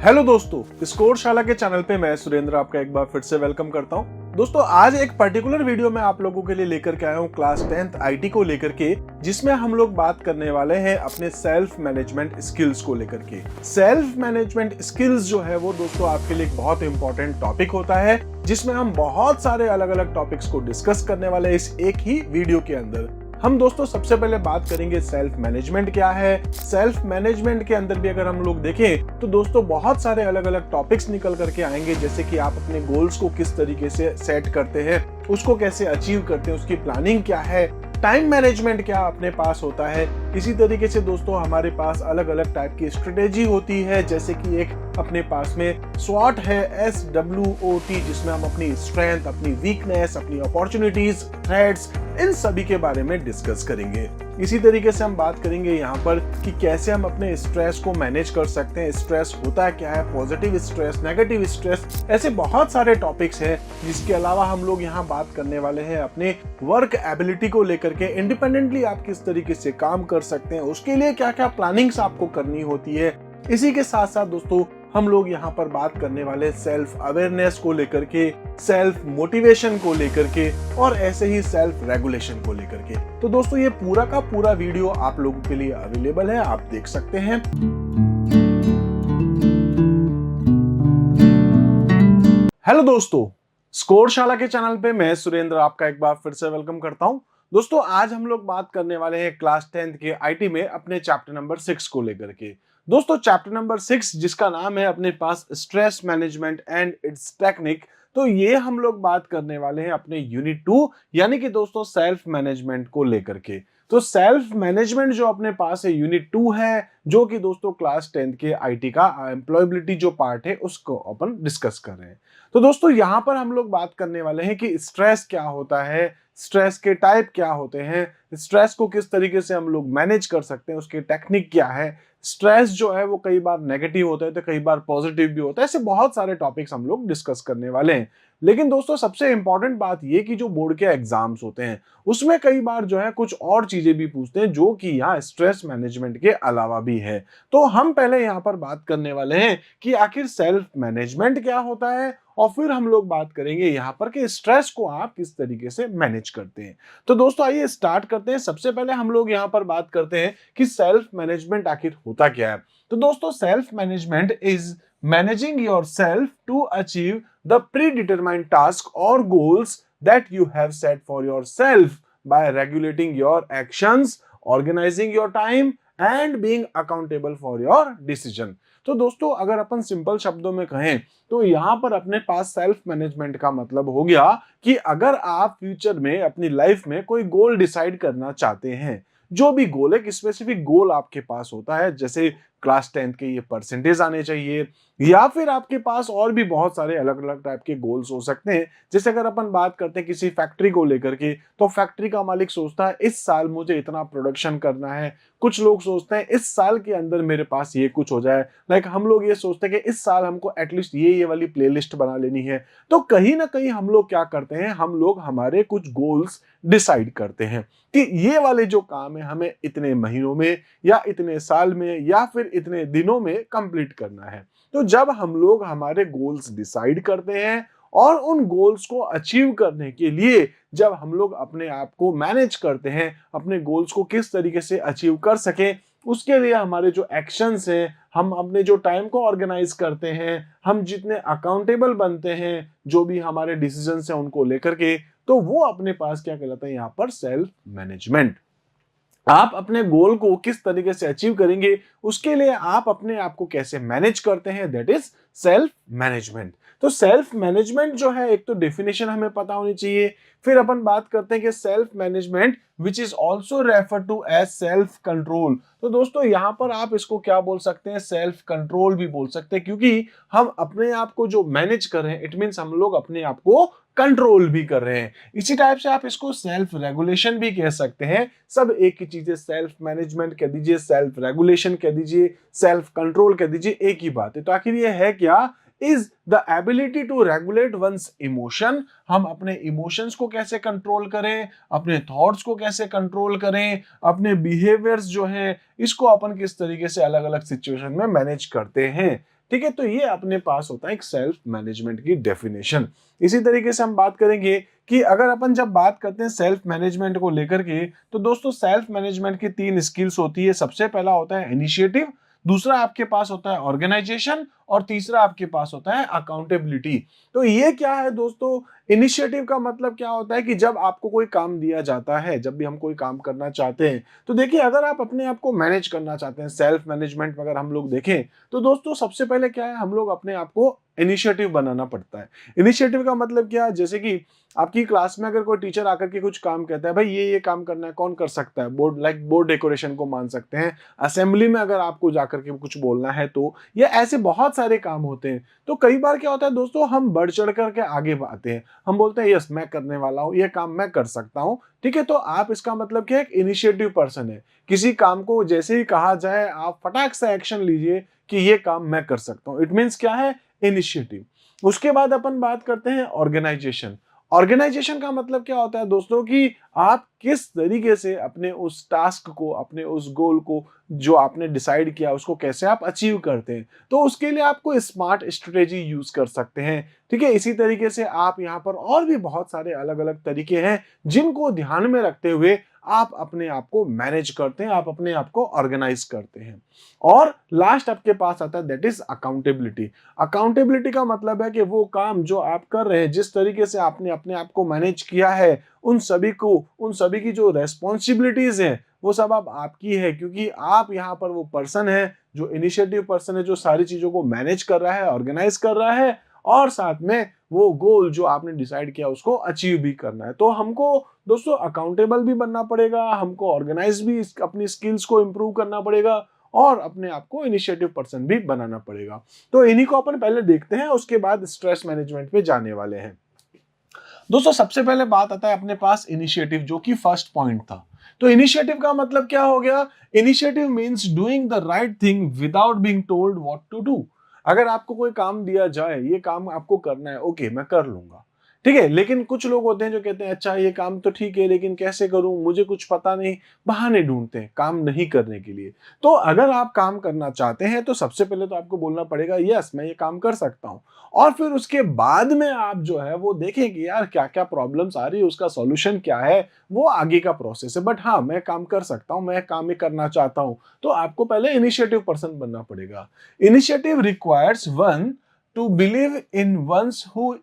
Hello दोस्तों, score शाला के चैनल पे मैं सुरेंद्र आपका एक बार फिर से वेलकम करता हूं। दोस्तों, आज एक पर्टिकुलर वीडियो मैं आप लोगों के लिए लेकर के आया हूं क्लास 10th आईटी को लेकर के, जिसमें हम लोग बात करने वाले हैं अपने सेल्फ मैनेजमेंट स्किल्स को लेकर के। सेल्फ मैनेजमेंट स्किल्स जो है वो दोस्तों आपके लिए एक बहुत इंपॉर्टेंट टॉपिक होता है, जिसमें हम बहुत सारे अलग अलग टॉपिक्स को डिस्कस करने वाले हैं इस एक ही वीडियो के अंदर। हम दोस्तों सबसे पहले बात करेंगे सेल्फ मैनेजमेंट क्या है। सेल्फ मैनेजमेंट के अंदर भी अगर हम लोग देखें तो दोस्तों बहुत सारे अलग अलग टॉपिक्स निकल करके आएंगे, जैसे कि आप अपने गोल्स को किस तरीके से सेट करते हैं, उसको कैसे अचीव करते हैं, उसकी प्लानिंग क्या है, टाइम मैनेजमेंट क्या अपने पास होता है। इसी तरीके से दोस्तों हमारे पास अलग अलग टाइप की स्ट्रेटेजी होती है, जैसे कि एक अपने पास में SWOT है, SWOT, जिसमें हम अपनी स्ट्रेंथ, अपनी वीकनेस, अपनी अपॉर्चुनिटीज, थ्रेट्स, इन सभी के बारे में डिस्कस करेंगे। इसी तरीके से हम बात करेंगे यहाँ पर कि कैसे हम अपने स्ट्रेस को मैनेज कर सकते हैं, स्ट्रेस होता क्या है, पॉजिटिव स्ट्रेस, नेगेटिव स्ट्रेस, ऐसे बहुत सारे टॉपिक्स हैं। जिसके अलावा हम लोग यहाँ बात करने वाले हैं अपने वर्क एबिलिटी को लेकर के, इंडिपेंडेंटली आप किस तरीके से काम कर सकते हैं, उसके लिए क्या क्या प्लानिंग्स आपको करनी होती है। इसी के साथ साथ दोस्तों हम लोग यहाँ पर बात करने वाले सेल्फ अवेयरनेस को लेकर के, सेल्फ मोटिवेशन को लेकर के, और ऐसे ही सेल्फ रेगुलेशन को लेकर के। तो दोस्तों ये पूरा का पूरा वीडियो आप लोगों के लिए अवेलेबल है, आप देख सकते हैं। हेलो दोस्तों, स्कोर शाला के चैनल पे मैं सुरेंद्र आपका एक बार फिर से वेलकम करता हूं। दोस्तों आज हम लोग बात करने वाले हैं क्लास 10th के आईटी में अपने चैप्टर नंबर 6 को लेकर के। दोस्तों चैप्टर नंबर 6 जिसका नाम है अपने पास stress management and its technique, तो ये हम लोग बात करने वाले हैं अपने यूनिट 2 यानी कि दोस्तों सेल्फ मैनेजमेंट को लेकर के। तो सेल्फ मैनेजमेंट जो अपने पास है यूनिट 2 है, जो कि दोस्तों क्लास 10th के आईटी का एम्प्लॉयबिलिटी जो पार्ट है उसको अपन डिस्कस कर रहे हैं। तो दोस्तों यहाँ पर हम लोग बात करने वाले हैं कि स्ट्रेस क्या होता है, स्ट्रेस के टाइप क्या होते हैं, स्ट्रेस को किस तरीके से हम लोग मैनेज कर सकते हैं, उसकी टेक्निक क्या है। स्ट्रेस जो है वो कई बार नेगेटिव होता है तो कई बार पॉजिटिव भी होता है, ऐसे बहुत सारे टॉपिक्स हम लोग डिस्कस करने वाले हैं। लेकिन दोस्तों सबसे इंपॉर्टेंट बात ये कि जो बोर्ड के एग्जाम्स होते हैं उसमें कई बार जो है कुछ और चीजें भी पूछते हैं, जो कि यहाँ स्ट्रेस मैनेजमेंट के अलावा भी है। तो हम पहले यहाँ पर बात करने वाले हैं कि आखिर सेल्फ मैनेजमेंट क्या होता है, और फिर हम लोग बात करेंगे यहाँ पर कि स्ट्रेस को आप किस तरीके से मैनेज करते हैं। तो दोस्तों आइए स्टार्ट करते हैं। सबसे पहले हम लोग यहाँ पर बात करते हैं कि सेल्फ मैनेजमेंट आखिर होता क्या है। तो दोस्तों self management is managing yourself to achieve the predetermined task और goals that you have set for yourself by regulating your actions, organizing your time and being accountable for your decision. तो दोस्तों अगर अपन सिंपल शब्दों में कहें तो यहाँ पर अपने पास सेल्फ मैनेजमेंट का मतलब हो गया कि अगर आप फ्यूचर में अपनी लाइफ में कोई गोल डिसाइड करना चाहते हैं, जो भी गोल, एक स्पेसिफिक गोल आपके पास होता है, जैसे क्लास 10th के ये परसेंटेज आने चाहिए, या फिर आपके पास और भी बहुत सारे अलग अलग टाइप के गोल्स हो सकते हैं। जैसे अगर अपन बात करते हैं किसी फैक्ट्री को लेकर के, तो फैक्ट्री का मालिक सोचता है इस साल मुझे इतना प्रोडक्शन करना है। कुछ लोग सोचते हैं इस साल के अंदर मेरे पास ये कुछ हो जाए। लाइक हम लोग ये सोचते हैं कि इस साल हमको एटलीस्ट ये वाली प्लेलिस्ट बना लेनी है। तो कहीं ना कहीं हम लोग क्या करते हैं, हम लोग हमारे कुछ गोल्स डिसाइड करते हैं कि ये वाले जो काम है हमें इतने महीनों में या इतने साल में या फिर इतने दिनों में कंप्लीट करना है। तो जब हम लोग हमारे गोल्स डिसाइड करते हैं और उन गोल्स को अचीव करने के लिए जब हम लोग अपने आप को मैनेज करते हैं, अपने गोल्स को किस तरीके से अचीव कर सके, उसके लिए हमारे जो एक्शंस हैं, हम अपने जो टाइम को ऑर्गेनाइज करते हैं, हम जितने अकाउंटेबल बनते हैं जो भी हमारे डिसीजंस हैं उनको लेकर के, तो वो अपने पास क्या कहलाता है यहाँ पर सेल्फ मैनेजमेंट। आप अपने गोल को किस तरीके से अचीव करेंगे, उसके लिए आप अपने आप को कैसे मैनेज करते हैं, दैट इज सेल्फ मैनेजमेंट। तो सेल्फ मैनेजमेंट जो है, एक तो डेफिनेशन हमें पता होनी चाहिए। फिर अपन बात करते हैं कि self management which is also refer to as self control. तो दोस्तों यहाँ पर आप इसको क्या बोल सकते हैं, सेल्फ कंट्रोल भी बोल सकते हैं, क्योंकि हम अपने आप को जो मैनेज कर रहे हैं, इट मीन्स हम लोग अपने आप को कंट्रोल भी कर रहे हैं। इसी टाइप से आप इसको सेल्फ रेगुलेशन भी कह सकते हैं। सब एक ही चीज है, सेल्फ मैनेजमेंट कह दीजिए, सेल्फ रेगुलेशन कह दीजिए, सेल्फ कंट्रोल कह दीजिए, एक ही बात है। तो आखिर ये है क्या, is the ability to regulate one's emotion. हम अपने इमोशंस को कैसे कंट्रोल करें, अपने थॉट्स को कैसे कंट्रोल करें, अपने बिहेवियर्स जो है इसको अपन किस तरीके से अलग अलग सिचुएशन में मैनेज करते हैं। ठीक है, तो ये अपने पास होता है एक सेल्फ मैनेजमेंट की डेफिनेशन। इसी तरीके से हम बात करेंगे कि अगर अपन जब बात करते हैं सेल्फ मैनेजमेंट को लेकर के, तो दोस्तों सेल्फ मैनेजमेंट की 3 स्किल्स होती है। सबसे पहला होता है इनिशिएटिव, दूसरा आपके पास होता है ऑर्गेनाइजेशन, और तीसरा आपके पास होता है अकाउंटेबिलिटी। तो ये क्या है दोस्तों, इनिशिएटिव का मतलब क्या होता है कि जब आपको कोई काम दिया जाता है, जब भी हम कोई काम करना चाहते हैं, तो देखिए अगर आप अपने आप को मैनेज करना चाहते हैं, सेल्फ मैनेजमेंट में अगर हम लोग देखें, तो दोस्तों सबसे पहले क्या है, हम लोग अपने आप को इनिशिएटिव बनाना पड़ता है। इनिशिएटिव का मतलब क्या है, जैसे कि आपकी क्लास में अगर कोई टीचर आकर के कुछ काम कहता है, भाई ये काम करना है, कौन कर सकता है, बोर्ड डेकोरेशन को मान सकते हैं, असेंबली में अगर आपको जाकर के कुछ बोलना है, तो ये ऐसे बहुत सारे काम होते हैं। तो कई बार क्या होता है दोस्तों, हम बढ़ चढ़ करके आगे आते हैं, हम बोलते हैं यस मैं करने वाला हूँ, ये काम मैं कर सकता हूँ। ठीक है, तो आप इसका मतलब क्या है, एक इनिशिएटिव पर्सन है। किसी काम को जैसे ही कहा जाए, आप फटाक से एक्शन लीजिए कि ये काम मैं कर सकता हूँ। इट मीन्स क्या है, इनिशिएटिव। उसके बाद अपन बात करते हैं ऑर्गेनाइजेशन। ऑर्गेनाइजेशन का मतलब क्या होता है दोस्तों, कि आप किस तरीके से अपने उस टास्क को, अपने उस गोल को जो आपने डिसाइड किया, उसको कैसे आप अचीव करते हैं। तो उसके लिए आपको स्मार्ट स्ट्रेटेजी यूज कर सकते हैं। ठीक है, इसी तरीके से आप यहाँ पर और भी बहुत सारे अलग अलग तरीके हैं जिनको ध्यान में रखते हुए आप अपने आप को मैनेज करते हैं, आप अपने आप को ऑर्गेनाइज करते हैं। और लास्ट आपके पास आता है, दैट इज अकाउंटेबिलिटी। अकाउंटेबिलिटी का मतलब है कि वो काम जो आप कर रहे हैं, जिस तरीके से आपने अपने आप को मैनेज किया है, उन सभी की जो रेस्पॉन्सिबिलिटीज हैं, वो सब अब आपकी है, क्योंकि आप यहाँ पर वो पर्सन है जो इनिशिएटिव पर्सन है, जो सारी चीजों को मैनेज कर रहा है, ऑर्गेनाइज कर रहा है, और साथ में वो गोल जो आपने डिसाइड किया उसको अचीव भी करना है। तो हमको दोस्तों अकाउंटेबल भी बनना पड़ेगा, हमको ऑर्गेनाइज भी अपनी स्किल्स को इंप्रूव करना पड़ेगा, और अपने आप को इनिशिएटिव पर्सन भी बनाना पड़ेगा। तो इन्हीं को अपन पहले देखते हैं, उसके बाद स्ट्रेस मैनेजमेंट पे जाने वाले हैं। दोस्तों सबसे पहले बात आता है अपने पास इनिशिएटिव, जो कि फर्स्ट पॉइंट था। तो इनिशिएटिव का मतलब क्या हो गया, initiative means doing the right thing without being told what to do. अगर आपको कोई काम दिया जाए, ये काम आपको करना है, ओके मैं कर लूंगा, ठीक है, लेकिन कुछ लोग होते हैं जो कहते हैं अच्छा ये काम तो ठीक है, लेकिन कैसे करूं, मुझे कुछ पता नहीं, बहाने ढूंढते हैं काम नहीं करने के लिए। तो अगर आप काम करना चाहते हैं, तो सबसे पहले तो आपको बोलना पड़ेगा यस मैं ये काम कर सकता हूं, और फिर उसके बाद में आप जो है वो देखें कि यार क्या क्या प्रॉब्लम्स आ रही है, उसका सॉल्यूशन क्या है, वो आगे का प्रोसेस है। बट हाँ, मैं काम कर सकता हूं, मैं काम ही करना चाहता हूं, तो आपको पहले इनिशिएटिव पर्सन बनना पड़ेगा। Initiative requires one to believe in ones who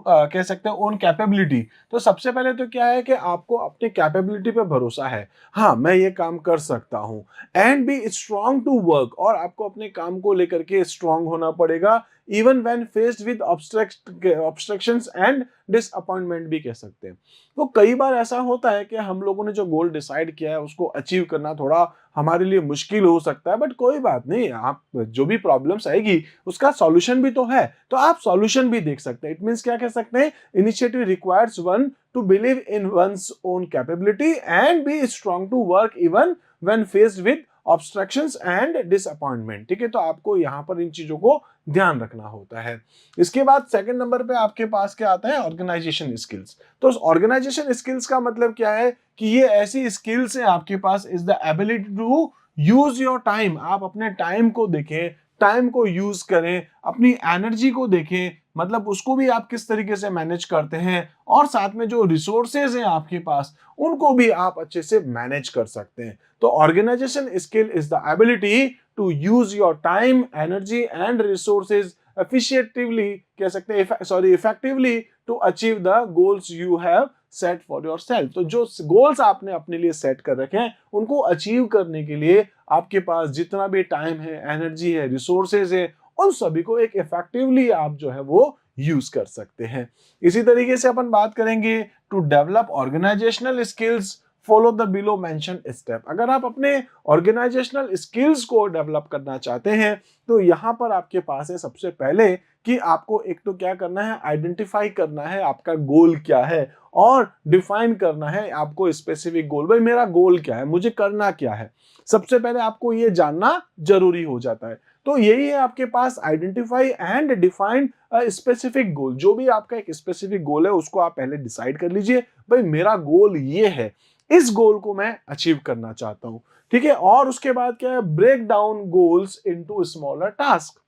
कह सकते हैं ओन कैपेबिलिटी। तो सबसे पहले तो क्या है कि आपको अपनी कैपेबिलिटी पे भरोसा है, हाँ मैं ये काम कर सकता हूँ, and be strong to work, और आपको अपने काम को लेकर के स्ट्रांग होना पड़ेगा, even when faced with obstructions and disappointment भी कह सकते हैं। तो कई बार ऐसा होता है कि हम लोगों ने जो गोल डिसाइड किया है उसको अचीव करना थोड़ा हमारे लिए मुश्किल हो सकता है, बट कोई बात नहीं, आप जो भी प्रॉब्लम्स आएगी उसका सॉल्यूशन भी तो है, तो आप सॉल्यूशन भी देख सकते हैं। इट मींस क्या कह सकते हैं, initiative requires one to believe in one's own capability and be strong to work even when faced with obstructions and disappointment. ठीक है, तो आपको यहाँ पर इन चीजों को ध्यान रखना होता है। इसके बाद सेकंड नंबर पे आपके पास क्या आता है, ऑर्गेनाइजेशन स्किल्स। तो ऑर्गेनाइजेशन स्किल्स का मतलब क्या है कि ये ऐसी स्किल्स है आपके पास, is the ability to use your time. आप अपने टाइम को देखें, टाइम को यूज करें, अपनी एनर्जी को देखें, मतलब उसको भी आप किस तरीके से मैनेज करते हैं, और साथ में जो रिसोर्सेज हैं आपके पास उनको भी आप अच्छे से मैनेज कर सकते हैं। तो organisation skill is the ability to use your time, energy and resources efficiently कह सकते हैं, sorry effectively, to achieve the goals you have set for yourself. तो जो गोल्स आपने अपने लिए सेट कर रखे हैं उनको अचीव करने के लिए आपके पास जितना भी टाइम है, एनर्जी है, रिसोर्सेज है, उन सभी को एक इफेक्टिवली आप जो है वो यूज कर सकते हैं। इसी तरीके से अपन बात करेंगे to develop organisational skills, follow the below mentioned step. अगर आप अपने ऑर्गेनाइजेशनल स्किल्स को डेवलप करना चाहते हैं, तो यहां पर आपके पास है सबसे पहले कि आपको एक तो क्या करना है, आइडेंटिफाई करना है आपका गोल क्या है, और डिफाइन करना है आपको स्पेसिफिक गोल। भाई मेरा गोल क्या है, मुझे करना क्या है, सबसे पहले आपको ये जानना जरूरी हो जाता है। तो यही है आपके पास, identify and define specific goal. जो भी आपका एक स्पेसिफिक गोल है उसको आप पहले डिसाइड कर लीजिए, भाई मेरा गोल ये है, इस गोल को मैं अचीव करना चाहता हूं। ठीक है, और उसके बाद क्या है, break down goals into smaller task.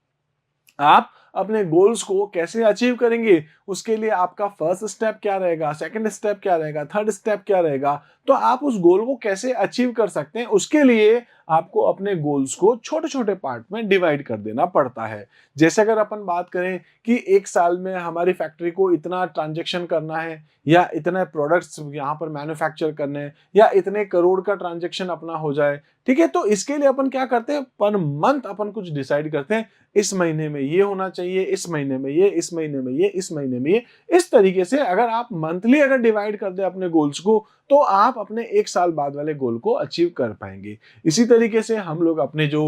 आप अपने गोल्स को कैसे अचीव करेंगे, उसके लिए आपका फर्स्ट स्टेप क्या रहेगा, सेकंड स्टेप क्या रहेगा, थर्ड स्टेप क्या रहेगा, तो आप उस गोल को कैसे अचीव कर सकते हैं, उसके लिए आपको अपने गोल्स को छोटे छोटे पार्ट में डिवाइड कर देना पड़ता है। जैसे अगर अपन बात करें कि एक साल में हमारी फैक्ट्री को इतना ट्रांजेक्शन करना है, या इतने प्रोडक्ट्स यहाँ पर मैन्युफैक्चर करने हैं, या इतने करोड़ का ट्रांजेक्शन अपना हो जाए, ठीक है, तो इसके लिए अपन क्या करते हैं, पर मंथ अपन कुछ डिसाइड करते हैं, इस महीने में ये होना चाहिए, इस महीने में ये, इस महीने में ये, इस महीने में ये। इस तरीके से अगर आप मंथली अगर डिवाइड कर दे अपने गोल्स को, तो आप अपने एक साल बाद वाले गोल को अचीव कर पाएंगे। इसी तरीके से हम लोग अपने जो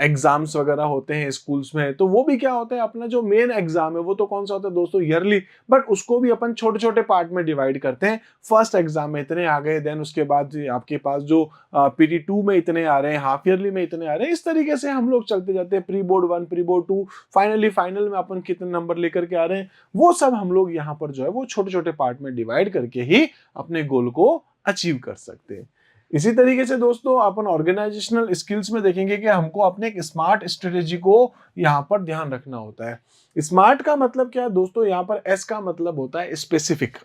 एग्जाम्स वगैरह होते हैं स्कूल्स में, तो वो भी क्या होता है, अपना जो मेन एग्जाम है वो तो कौन सा होता है दोस्तों, ईयरली, बट उसको भी अपन छोटे छोटे पार्ट में डिवाइड करते हैं। फर्स्ट एग्जाम में इतने आ गए, देन उसके बाद आपके पास जो PT2 में इतने आ रहे हैं, हाफ ईयरली में इतने आ रहे हैं, इस तरीके से हम लोग चलते जाते हैं, pre board 1, pre board 2, finally final में अपन कितने नंबर लेकर के आ रहे हैं, वो सब हम लोग यहाँ पर जो है वो छोटे छोटे पार्ट में डिवाइड करके ही अपने गोल को अचीव कर सकते हैं। इसी तरीके से दोस्तों अपन ऑर्गेनाइजेशनल स्किल्स में देखेंगे कि हमको अपने एक स्मार्ट स्ट्रेटेजी को यहाँ पर ध्यान रखना होता है। स्मार्ट का मतलब क्या है दोस्तों, यहाँ पर एस का मतलब होता है स्पेसिफिक,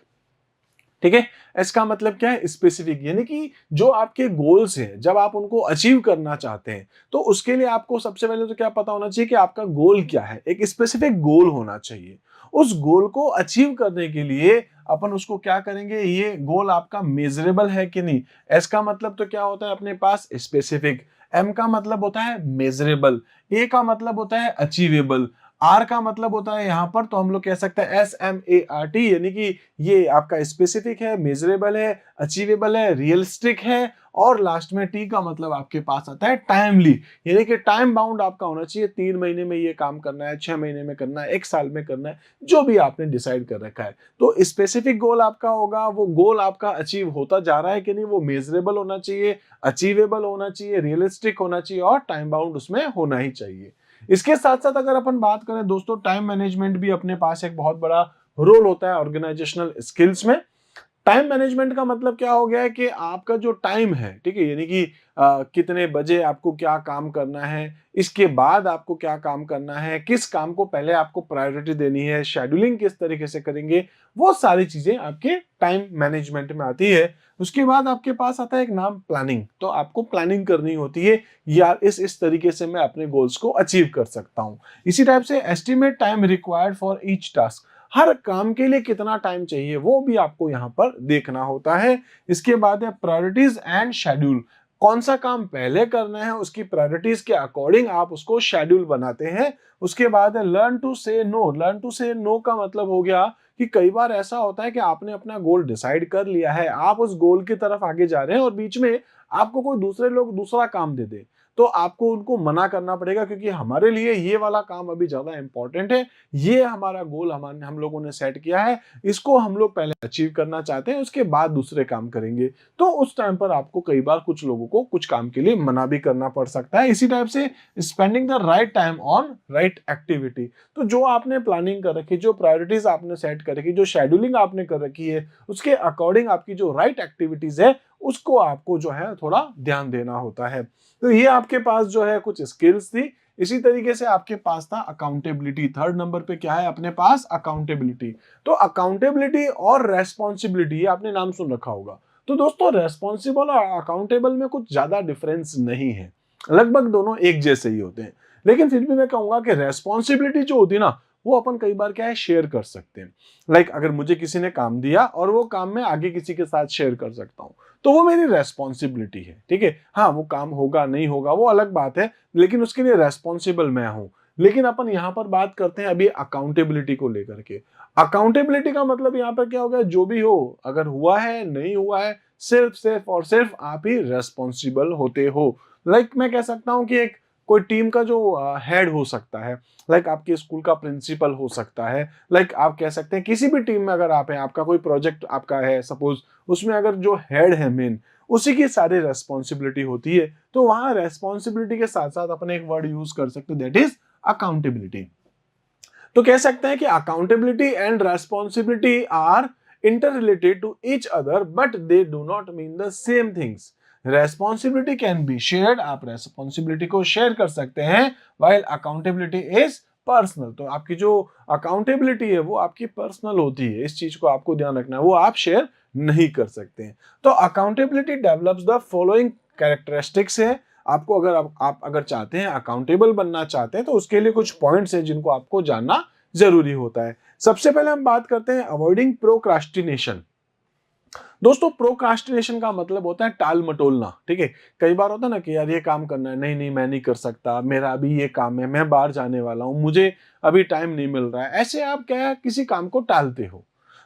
ठीक है। एस का मतलब क्या है, स्पेसिफिक, यानी कि जो आपके गोल्स हैं, जब आप उनको अचीव करना चाहते हैं, तो उसके लिए आपको सबसे पहले तो क्या पता होना चाहिए कि आपका गोल क्या है, एक स्पेसिफिक गोल होना चाहिए। उस गोल को अचीव करने के लिए अपन उसको क्या करेंगे, ये गोल आपका मेजरेबल है कि नहीं। एस का मतलब तो क्या होता है अपने पास, स्पेसिफिक। एम का मतलब होता है मेजरेबल। ए का मतलब होता है अचीवेबल। आर का मतलब होता है यहां पर तो हम लोग कह सकते हैं SMART, यानी कि ये आपका स्पेसिफिक है, मेजरेबल है, अचीवेबल है, रियलिस्टिक है। और लास्ट में टी का मतलब आपके पास आता है टाइमली, यानी कि टाइम बाउंड आपका होना चाहिए, 3 महीने में ये काम करना है, 6 महीने में करना है, 1 साल में करना है, जो भी आपने डिसाइड कर रखा है। तो स्पेसिफिक गोल आपका होगा, वो गोल आपका अचीव होता जा रहा है कि नहीं, वो मेजरेबल होना चाहिए, अचीवेबल होना चाहिए, रियलिस्टिक होना चाहिए, और टाइम बाउंड उसमें होना ही चाहिए। इसके साथ साथ अगर अपन बात करें दोस्तों, टाइम मैनेजमेंट भी अपने पास एक बहुत बड़ा रोल होता है ऑर्गेनाइजेशनल स्किल्स में। टाइम मैनेजमेंट का मतलब क्या हो गया है कि आपका जो टाइम है, ठीक है, यानी कि कितने बजे आपको क्या काम करना है, इसके बाद आपको क्या काम करना है, किस काम को पहले आपको प्रायोरिटी देनी है, शेड्यूलिंग किस तरीके से करेंगे, वो सारी चीजें आपके टाइम मैनेजमेंट में आती है। उसके बाद आपके पास आता है एक नाम प्लानिंग, तो आपको प्लानिंग करनी होती है, यार इस तरीके से मैं अपने गोल्स को अचीव कर सकता हूं। इसी टाइप से estimate time required for each task, हर काम के लिए कितना टाइम चाहिए वो भी आपको यहाँ पर देखना होता है। इसके बाद है प्रायोरिटीज एंड शेड्यूल, कौन सा काम पहले करना है, उसकी प्रायोरिटीज के अकॉर्डिंग आप उसको शेड्यूल बनाते हैं। उसके बाद है लर्न टू से नो। लर्न टू से नो का मतलब हो गया कि कई बार ऐसा होता है कि आपने अपना गोल डिसाइड कर लिया है, आप उस गोल की तरफ आगे जा रहे हैं और बीच में आपको कोई दूसरे लोग दूसरा काम दे दे, तो आपको उनको मना करना पड़ेगा, क्योंकि हमारे लिए ये वाला काम अभी ज्यादा इंपॉर्टेंट है, ये हमारा गोल हम लोगों ने सेट किया है, इसको हम लोग पहले अचीव करना चाहते हैं, उसके बाद दूसरे काम करेंगे। तो उस टाइम पर आपको कई बार कुछ लोगों को कुछ काम के लिए मना भी करना पड़ सकता है। इसी टाइप से spending the right time on right activity, तो जो आपने प्लानिंग कर रखी, जो प्रायोरिटीज आपने सेट कर रखी, जो शेड्यूलिंग आपने कर रखी है, उसके अकॉर्डिंग आपकी जो राइट एक्टिविटीज है उसको आपको जो है थोड़ा ध्यान देना होता है। तो ये आपके पास जो है कुछ स्किल्स थी। इसी तरीके से आपके पास था अकाउंटेबिलिटी। थर्ड नंबर पे क्या है अपने पास, अकाउंटेबिलिटी। तो अकाउंटेबिलिटी और रेस्पॉन्सिबिलिटी आपने नाम सुन रखा होगा। तो दोस्तों रेस्पॉन्सिबल और अकाउंटेबल में कुछ ज्यादा डिफरेंस नहीं है, लगभग दोनों एक जैसे ही होते हैं। लेकिन फिर भी मैं कहूंगा कि रेस्पॉन्सिबिलिटी जो होती है ना, वो अपन कई बार क्या है शेयर कर सकते हैं। लाइक अगर मुझे किसी ने काम दिया और वो काम मैं आगे किसी के साथ शेयर कर सकता हूँ, तो वो मेरी रेस्पॉन्सिबिलिटी है, ठीक है। हाँ वो काम होगा नहीं होगा वो अलग बात है, लेकिन उसके लिए रेस्पॉन्सिबल मैं हूं। लेकिन अपन यहाँ पर बात करते हैं अभी अकाउंटेबिलिटी को लेकर के। अकाउंटेबिलिटी का मतलब यहाँ पर क्या हो गया, जो भी हो, अगर हुआ है नहीं हुआ है, सिर्फ और सिर्फ आप ही रेस्पॉन्सिबल होते हो। लाइक मैं कह सकता हूँ कि एक कोई टीम का जो हेड हो सकता है, लाइक आपके स्कूल का प्रिंसिपल हो सकता है, लाइक आप कह सकते हैं किसी भी टीम में अगर आप हैं, आपका कोई प्रोजेक्ट आपका है सपोज, उसमें अगर जो हेड है मेन, उसी की सारी रेस्पॉन्सिबिलिटी होती है, तो वहां रेस्पॉन्सिबिलिटी के साथ साथ अपन एक वर्ड यूज कर सकते हैं, दैट इज अकाउंटेबिलिटी। तो कह सकते हैं कि accountability and responsibility are interrelated to each other but they do not mean the same things. Responsibility can be shared, आप रेस्पॉन्सिबिलिटी को शेयर कर सकते हैं, व्हाइल अकाउंटेबिलिटी इज पर्सनल। तो आपकी जो अकाउंटेबिलिटी है वो आपकी पर्सनल होती है, इस चीज को आपको ध्यान रखना है, वो आप शेयर नहीं कर सकते हैं। तो accountability develops the following characteristics है। आपको अगर आप अगर चाहते हैं अकाउंटेबल बनना चाहते हैं तो उसके लिए कुछ पॉइंट्स हैं जिनको आपको जानना जरूरी होता है। सबसे पहले हम बात करते हैं अवॉइडिंग प्रोक्रास्टिनेशन। दोस्तों प्रोक्रास्टिनेशन का मतलब होता है टाल मटोलना, ठीक है। कई बार होता है ना कि यार ये काम करना है, नहीं नहीं मैं नहीं कर सकता, मेरा अभी ये काम है, मैं बाहर जाने वाला हूं, मुझे अभी टाइम नहीं मिल रहा है। ऐसे आप क्या है किसी काम को टालते हो।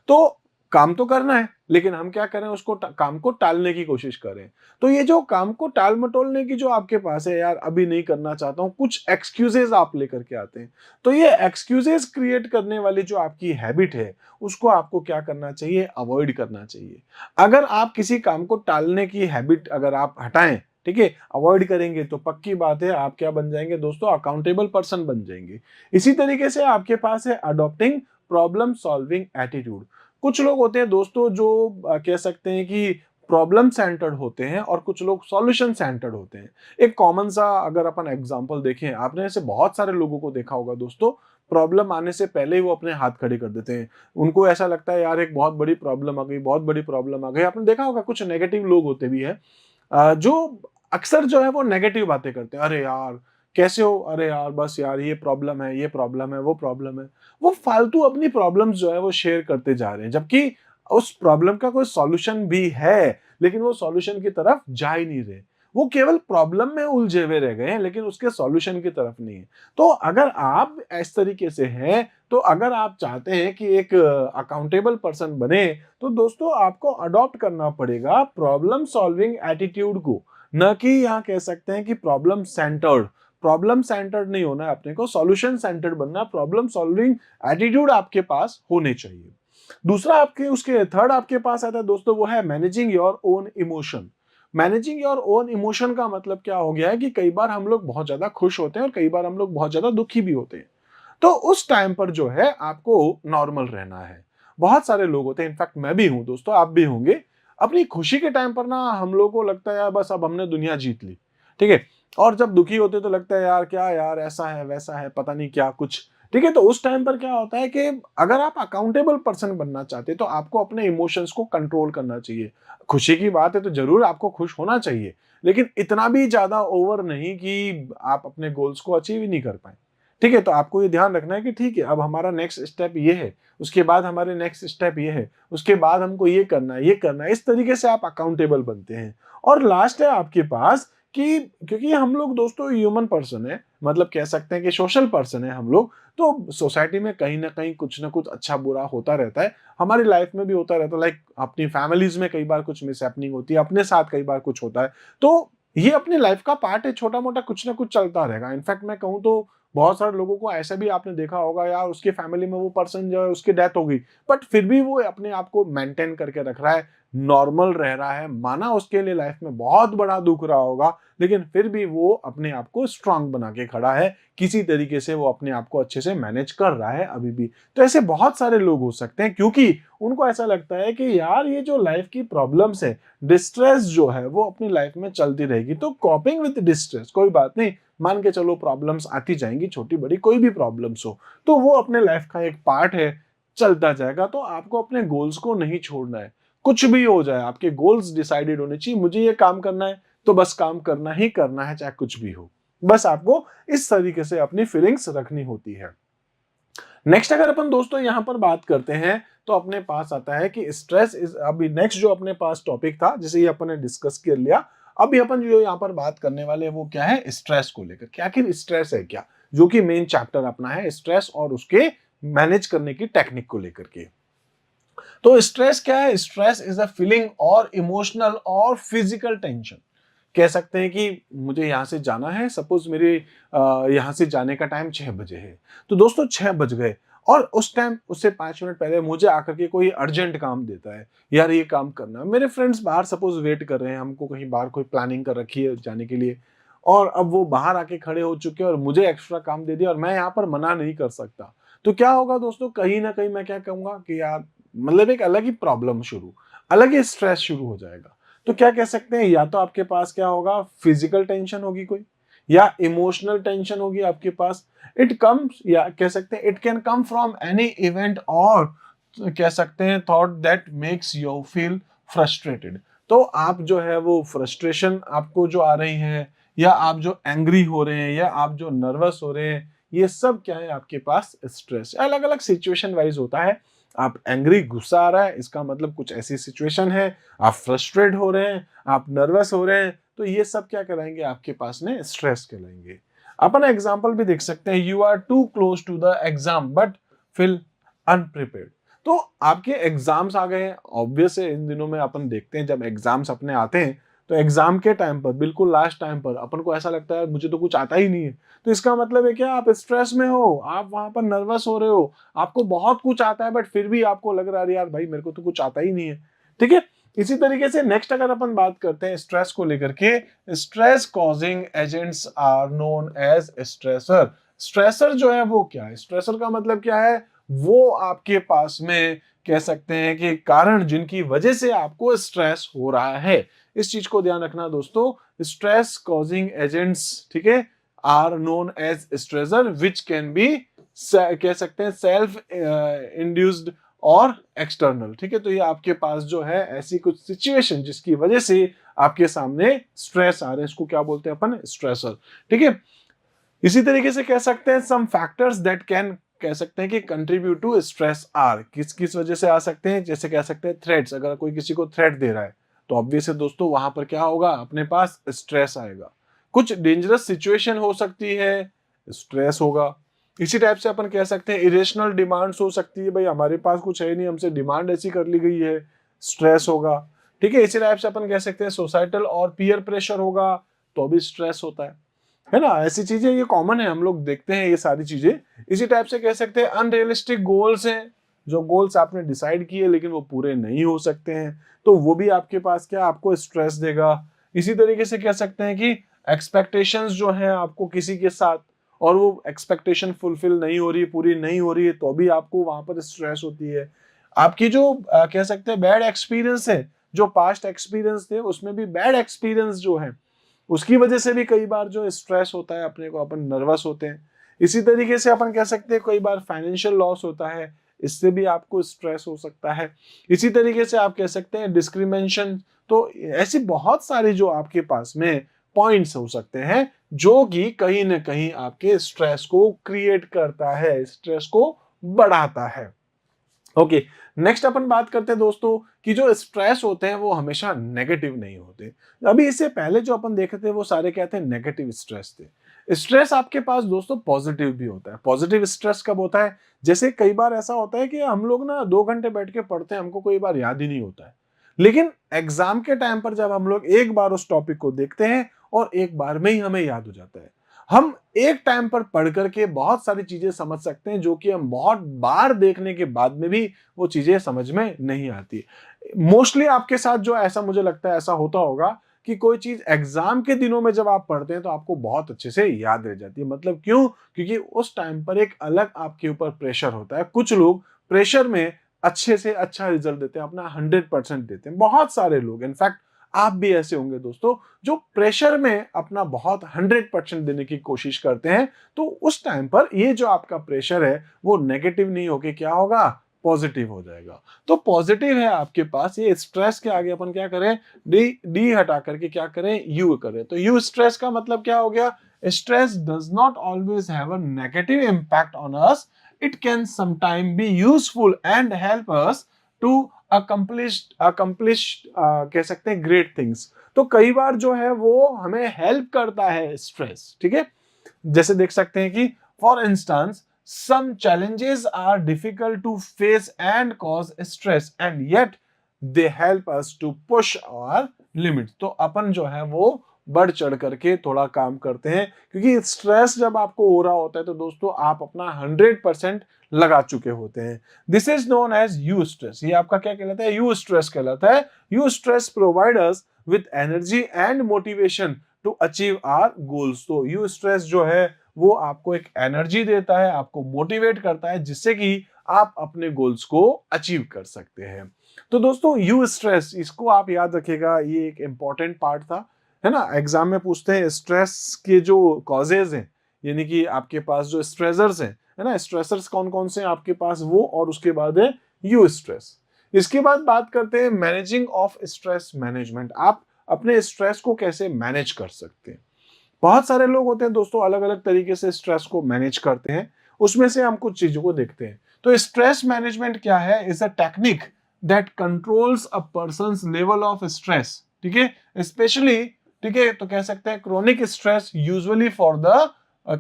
तो काम तो करना है लेकिन हम क्या करें उसको काम को टालने की कोशिश करें। तो ये जो काम को टाल मटोलने की जो आपके पास है, यार अभी नहीं करना चाहता हूं, कुछ एक्सक्यूजेस आप लेकर के आते हैं। तो ये एक्सक्यूजेस क्रिएट करने वाली जो आपकी हैबिट है उसको आपको क्या करना चाहिए, अवॉइड करना चाहिए। अगर आप किसी काम को टालने की हैबिट अगर आप हटाएं, ठीक है, अवॉइड करेंगे, तो पक्की बात है आप क्या बन जाएंगे दोस्तों, अकाउंटेबल पर्सन बन जाएंगे। इसी तरीके से आपके पास है अडॉप्टिंग प्रॉब्लम सॉल्विंग एटीट्यूड। कुछ लोग होते हैं दोस्तों जो कह सकते हैं कि प्रॉब्लम सेंटर्ड होते हैं और कुछ लोग सॉल्यूशन सेंटर्ड होते हैं। एक कॉमन सा अगर अपन एग्जांपल देखें, आपने ऐसे बहुत सारे लोगों को देखा होगा दोस्तों, प्रॉब्लम आने से पहले ही वो अपने हाथ खड़े कर देते हैं। उनको ऐसा लगता है यार एक बहुत बड़ी प्रॉब्लम आ गई, बहुत बड़ी प्रॉब्लम आ गई। आपने देखा होगा कुछ नेगेटिव लोग होते भी है जो अक्सर जो है वो नेगेटिव बातें करते हैं। अरे यार कैसे हो, अरे यार बस यार ये प्रॉब्लम है, ये प्रॉब्लम है, वो प्रॉब्लम है। वो फालतू अपनी प्रॉब्लम्स जो है वो शेयर करते जा रहे हैं, जबकि उस प्रॉब्लम का कोई सॉल्यूशन भी है लेकिन वो सॉल्यूशन की तरफ जा ही नहीं रहे। वो केवल प्रॉब्लम में उलझे हुए रह गए हैं लेकिन उसके सॉल्यूशन की तरफ नहीं है। तो अगर आप इस तरीके से हैं, तो अगर आप चाहते हैं कि एक अकाउंटेबल पर्सन बने, तो दोस्तों आपको अडॉप्ट करना पड़ेगा प्रॉब्लम सॉल्विंग एटीट्यूड को, न कि यहाँ कह सकते हैं कि प्रॉब्लम सेंटर्ड। प्रॉब्लम सेंटर्ड नहीं होना है अपने को, सॉल्यूशन सेंटर्ड बनना। प्रॉब्लम सॉल्विंग एटीट्यूड आपके पास होने चाहिए। दूसरा आपके उसके थर्ड आपके पास आता है दोस्तों, वो है managing your own emotion. Managing your own emotion का मतलब क्या हो गया है कि कई बार हम लोग बहुत ज्यादा खुश होते हैं और कई बार हम लोग बहुत ज्यादा दुखी भी होते हैं। तो उस टाइम पर जो है आपको नॉर्मल रहना है। बहुत सारे लोग होते हैं, इनफैक्ट मैं भी हूं दोस्तों, आप भी होंगे। अपनी खुशी के टाइम पर ना हम लोगों को लगता है यार बस अब हमने दुनिया जीत ली, ठीक है। और जब दुखी होते तो लगता है यार क्या यार ऐसा है वैसा है पता नहीं क्या कुछ, ठीक है। तो उस टाइम पर क्या होता है कि अगर आप अकाउंटेबल पर्सन बनना चाहते हैं तो आपको अपने इमोशंस को कंट्रोल करना चाहिए। खुशी की बात है तो जरूर आपको खुश होना चाहिए, लेकिन इतना भी ज्यादा ओवर नहीं कि आप अपने गोल्स को अचीव ही नहीं कर पाए, ठीक है। तो आपको ये ध्यान रखना है कि ठीक है अब हमारा नेक्स्ट स्टेप ये है, उसके बाद हमारे नेक्स्ट स्टेप ये है, उसके बाद हमको ये करना है, ये करना है। इस तरीके से आप अकाउंटेबल बनते हैं। और लास्ट है आपके पास कि क्योंकि हम लोग दोस्तों ह्यूमन पर्सन है, मतलब कह सकते हैं कि सोशल पर्सन है हम लोग, तो सोसाइटी में कहीं ना कहीं कुछ ना कुछ अच्छा बुरा होता रहता है, हमारी लाइफ में भी होता रहता है। लाइक अपनी फैमिलीज में कई बार कुछ मिसहैपनिंग होती है, अपने साथ कई बार कुछ होता है। तो ये अपनी लाइफ का पार्ट है, छोटा मोटा कुछ ना कुछ चलता रहेगा। इनफैक्ट मैं कहूँ तो बहुत सारे लोगों को ऐसा भी आपने देखा होगा, यार उसके फैमिली में वो पर्सन जो है उसकी डेथ हो गई, बट फिर भी वो अपने आप को मेंटेन करके रख रहा है, नॉर्मल रह रहा है। माना उसके लिए लाइफ में बहुत बड़ा दुख रहा होगा, लेकिन फिर भी वो अपने आप को स्ट्रांग बना के खड़ा है, किसी तरीके से वो अपने आप को अच्छे से मैनेज कर रहा है अभी भी। तो ऐसे बहुत सारे लोग हो सकते हैं, क्योंकि उनको ऐसा लगता है कि यार ये जो लाइफ की प्रॉब्लम्स है, डिस्ट्रेस जो है वो अपनी लाइफ में चलती रहेगी। तो कॉपिंग विद डिस्ट्रेस, कोई बात नहीं, मान के चलो प्रॉब्लम्स आती जाएंगी, छोटी बड़ी कोई भी प्रॉब्लम्स हो, तो वो अपने लाइफ का एक पार्ट है, चलता जाएगा। तो आपको अपने गोल्स को नहीं छोड़ना है, कुछ भी हो जाए आपके गोल्स डिसाइडेड होने चाहिए। मुझे ये काम करना है तो बस काम करना ही करना है, चाहे कुछ भी हो। बस आपको इस तरीके से अपनी फीलिंग्स रखनी होती है। नेक्स्ट अगर अपन दोस्तों यहां पर बात करते हैं तो अपने पास आता है कि स्ट्रेस इज, अभी नेक्स्ट जो अपने पास टॉपिक था जिसे ये अपन ने डिस्कस कर लिया, अभी अपन जो यहाँ पर बात करने वाले हैं वो क्या है, स्ट्रेस को लेकर। क्या आखिर स्ट्रेस है क्या, जो कि मेन चैप्टर अपना है स्ट्रेस और उसके मैनेज करने की टेक्निक को लेकर के। तो स्ट्रेस क्या है, स्ट्रेस इज अ फीलिंग और इमोशनल और फिजिकल टेंशन। कह सकते हैं कि मुझे यहाँ से जाना है, सपोज मेरे यहाँ से जाने का टाइम 6 बजे है, तो दोस्तों 6 बज गए और उस टाइम उससे 5 मिनट पहले मुझे आकर के कोई अर्जेंट काम देता है, यार ये काम करना है। मेरे फ्रेंड्स बाहर सपोज वेट कर रहे हैं, हमको कहीं बाहर कोई प्लानिंग कर रखी है जाने के लिए, और अब वो बाहर आके खड़े हो चुके हैं और मुझे एक्स्ट्रा काम दे दिया और मैं यहाँ पर मना नहीं कर सकता। तो क्या होगा दोस्तों, कहीं ना कहीं मैं क्या कहूंगा कि यार मतलब एक अलग ही प्रॉब्लम शुरू, अलग ही स्ट्रेस शुरू हो जाएगा। तो क्या कह सकते हैं, या तो आपके पास क्या होगा, फिजिकल टेंशन होगी कोई, या इमोशनल टेंशन होगी आपके पास। इट कम्स, या कह सकते हैं it can come from any event, और कह सकते हैं thought that makes you feel frustrated. तो आप जो है वो फ्रस्ट्रेशन आपको जो आ रही है, या आप जो एंग्री हो रहे हैं, या आप जो नर्वस हो रहे हैं, ये सब क्या है आपके पास स्ट्रेस। अलग अलग सिचुएशन वाइज होता है। आप एंग्री, गुस्सा आ रहा है, इसका मतलब कुछ ऐसी सिचुएशन है। आप फ्रस्ट्रेट हो रहे हैं, आप नर्वस हो रहे हैं, तो ये सब क्या कराएंगे आपके पास में स्ट्रेस कहलाएंगे। अपन एग्जांपल भी देख सकते हैं, you are too close to the exam but feel unprepared. तो आपके एग्जाम्स आ गए हैं, ऑब्वियस है इन दिनों में अपन देखते हैं जब एग्जाम्स अपने आते हैं तो एग्जाम के टाइम पर, बिल्कुल लास्ट टाइम पर अपन को ऐसा लगता है मुझे तो कुछ आता ही नहीं है। तो इसका मतलब है क्या, आप स्ट्रेस में हो, आप वहां पर नर्वस हो रहे हो, आपको बहुत कुछ आता है बट फिर भी आपको लग रहा है यार भाई मेरे को तो कुछ आता ही नहीं है। ठीक है। इसी तरीके से नेक्स्ट अगर अपन बात करते हैं स्ट्रेस को लेकर के, stress causing agents are known as stressor. Stressor जो है वो क्या है, स्ट्रेसर का मतलब क्या है, वो आपके पास में कह सकते हैं कि कारण जिनकी वजह से आपको स्ट्रेस हो रहा है। इस चीज को ध्यान रखना दोस्तों, स्ट्रेस कॉजिंग एजेंट्स, ठीक है, are known as stressor which can be, कह सकते हैं सेल्फ इंड्यूस्ड और एक्सटर्नल। ठीक है। तो ये आपके पास जो है ऐसी कुछ सिचुएशन जिसकी वजह से आपके सामने स्ट्रेस आ रहे हैं, इसको क्या बोलते हैं अपन, स्ट्रेसर। ठीक है। इसी तरीके से कह सकते हैं सम फैक्टर्स दैट कैन, कह सकते हैं कि कंट्रीब्यूट टू स्ट्रेस आर, किस किस वजह से आ सकते हैं, जैसे कह सकते हैं थ्रेट्स, अगर कोई किसी को थ्रेट दे रहा है तो ऑब्वियस है दोस्तों वहां पर क्या होगा, अपने पास स्ट्रेस आएगा। कुछ डेंजरस सिचुएशन हो सकती है, स्ट्रेस होगा। इसी टाइप से अपन कह सकते हैं इरेशनल डिमांड्स हो सकती है, भाई हमारे पास कुछ है नहीं, हमसे डिमांड ऐसी कर ली गई है, स्ट्रेस होगा। ठीक है। इसी टाइप से अपन कह सकते हैं सोसाइटल और पीयर प्रेशर होगा, तो भी स्ट्रेस होता है ना। ऐसी चीजें ये कॉमन है, हम लोग देखते हैं ये सारी चीजें। इसी टाइप से कह सकते हैं अनरियलिस्टिक गोल्स हैं, जो गोल्स आपने डिसाइड किए लेकिन वो पूरे नहीं हो सकते हैं, तो वो भी आपके पास क्या, आपको स्ट्रेस देगा। इसी तरीके से कह सकते हैं कि एक्सपेक्टेशंस जो है आपको किसी के साथ, और वो एक्सपेक्टेशन फुलफिल नहीं हो रही है, पूरी नहीं हो रही है, तो भी आपको वहां पर स्ट्रेस होती है। आपकी जो कह सकते हैं बैड एक्सपीरियंस है, जो पास्ट एक्सपीरियंस थे उसमें भी बैड एक्सपीरियंस जो है उसकी वजह से भी कई बार जो स्ट्रेस होता है अपने को, अपन नर्वस होते हैं। इसी तरीके से अपन कह सकते हैं कई बार फाइनेंशियल लॉस होता है, इससे भी आपको स्ट्रेस हो सकता है। इसी तरीके से आप कह सकते हैं डिस्क्रिमिनेशन। तो ऐसी बहुत सारी जो आपके पास में पॉइंट्स हो सकते हैं जो कि कहीं ना कहीं आपके स्ट्रेस को क्रिएट करता है, स्ट्रेस को बढ़ाता है। ओके। नेक्स्ट अपन बात करते हैं दोस्तों कि जो स्ट्रेस होते हैं वो हमेशा नेगेटिव नहीं होते। अभी इससे पहले जो अपन देखे थे वो सारे क्या थे, नेगेटिव स्ट्रेस थे। स्ट्रेस आपके पास दोस्तों पॉजिटिव भी होता है। पॉजिटिव स्ट्रेस कब होता है, जैसे कई बार ऐसा होता है कि हम लोग ना 2 घंटे बैठ के पढ़ते हैं, हमको कोई बार याद ही नहीं होता है, लेकिन एग्जाम के टाइम पर जब हम लोग एक बार उस टॉपिक को देखते हैं और एक बार में ही हमें याद हो जाता है। हम एक टाइम पर पढ़ करके बहुत सारी चीजें समझ सकते हैं जो कि हम बहुत बार देखने के बाद में भी वो चीजें समझ में नहीं आती। मोस्टली आपके साथ जो ऐसा मुझे लगता है ऐसा होता होगा कि कोई चीज एग्जाम के दिनों में जब आप पढ़ते हैं तो आपको बहुत अच्छे से याद रह जाती है। मतलब क्यों, क्योंकि उस टाइम पर एक अलग आपके ऊपर प्रेशर होता है। कुछ लोग प्रेशर में अच्छे से अच्छा रिजल्ट देते हैं, अपना 100% देते हैं, बहुत सारे लोग, इनफैक्ट आप भी ऐसे होंगे दोस्तों जो प्रेशर में अपना बहुत 100% देने की कोशिश करते हैं। तो उस टाइम पर ये जो आपका प्रेशर है वो नेगेटिव नहीं होके क्या होगा, पॉजिटिव हो जाएगा। तो पॉजिटिव है आपके पास, ये स्ट्रेस के आगे अपन क्या करें, डी डी हटा करके क्या करें, यू करें। तो यू स्ट्रेस का मतलब क्या हो गया, stress does not always have a negative impact on us, it can sometime be useful and help us to accomplish कह सकते हैं ग्रेट थिंग्स। तो कई बार जो है वो हमें हेल्प करता है स्ट्रेस। ठीक है। जैसे देख सकते हैं कि for instance some challenges are difficult to face and cause stress and yet they help us to push our limits। तो अपन जो है वो बढ़ चढ़ करके थोड़ा काम करते हैं, क्योंकि स्ट्रेस जब आपको हो रहा होता है तो दोस्तों आप अपना 100% लगा चुके होते हैं। This is known as eustress. ये आपका क्या कहलाता है, यू स्ट्रेस कहलाता है। Eustress provide us with energy and motivation to achieve our goals. तो यू स्ट्रेस जो है वो आपको एक एनर्जी देता है, आपको मोटिवेट करता है, जिससे कि आप अपने गोल्स को अचीव कर सकते हैं। तो दोस्तों यू स्ट्रेस, इसको आप याद रखिएगा, ये एक इंपॉर्टेंट पार्ट था। है ना, एग्जाम में पूछते हैं स्ट्रेस के जो कॉजेज हैं, यानी कि आपके पास जो स्ट्रेसर्स हैं, है ना, स्ट्रेसर्स कौन कौन से हैं आपके पास वो, और उसके बाद है यू स्ट्रेस। इसके बाद बात करते हैं मैनेजिंग ऑफ स्ट्रेस मैनेजमेंट। आप अपने स्ट्रेस को कैसे मैनेज कर सकते हैं। बहुत सारे लोग होते हैं दोस्तों, अलग अलग तरीके से स्ट्रेस को मैनेज करते हैं। उसमें से हम कुछ चीजों को देखते हैं। तो स्ट्रेस मैनेजमेंट क्या है? Is a technique that controls a person's level of stress, ठीक है, स्पेशली, ठीक है, तो कह सकते हैं chronic stress usually for the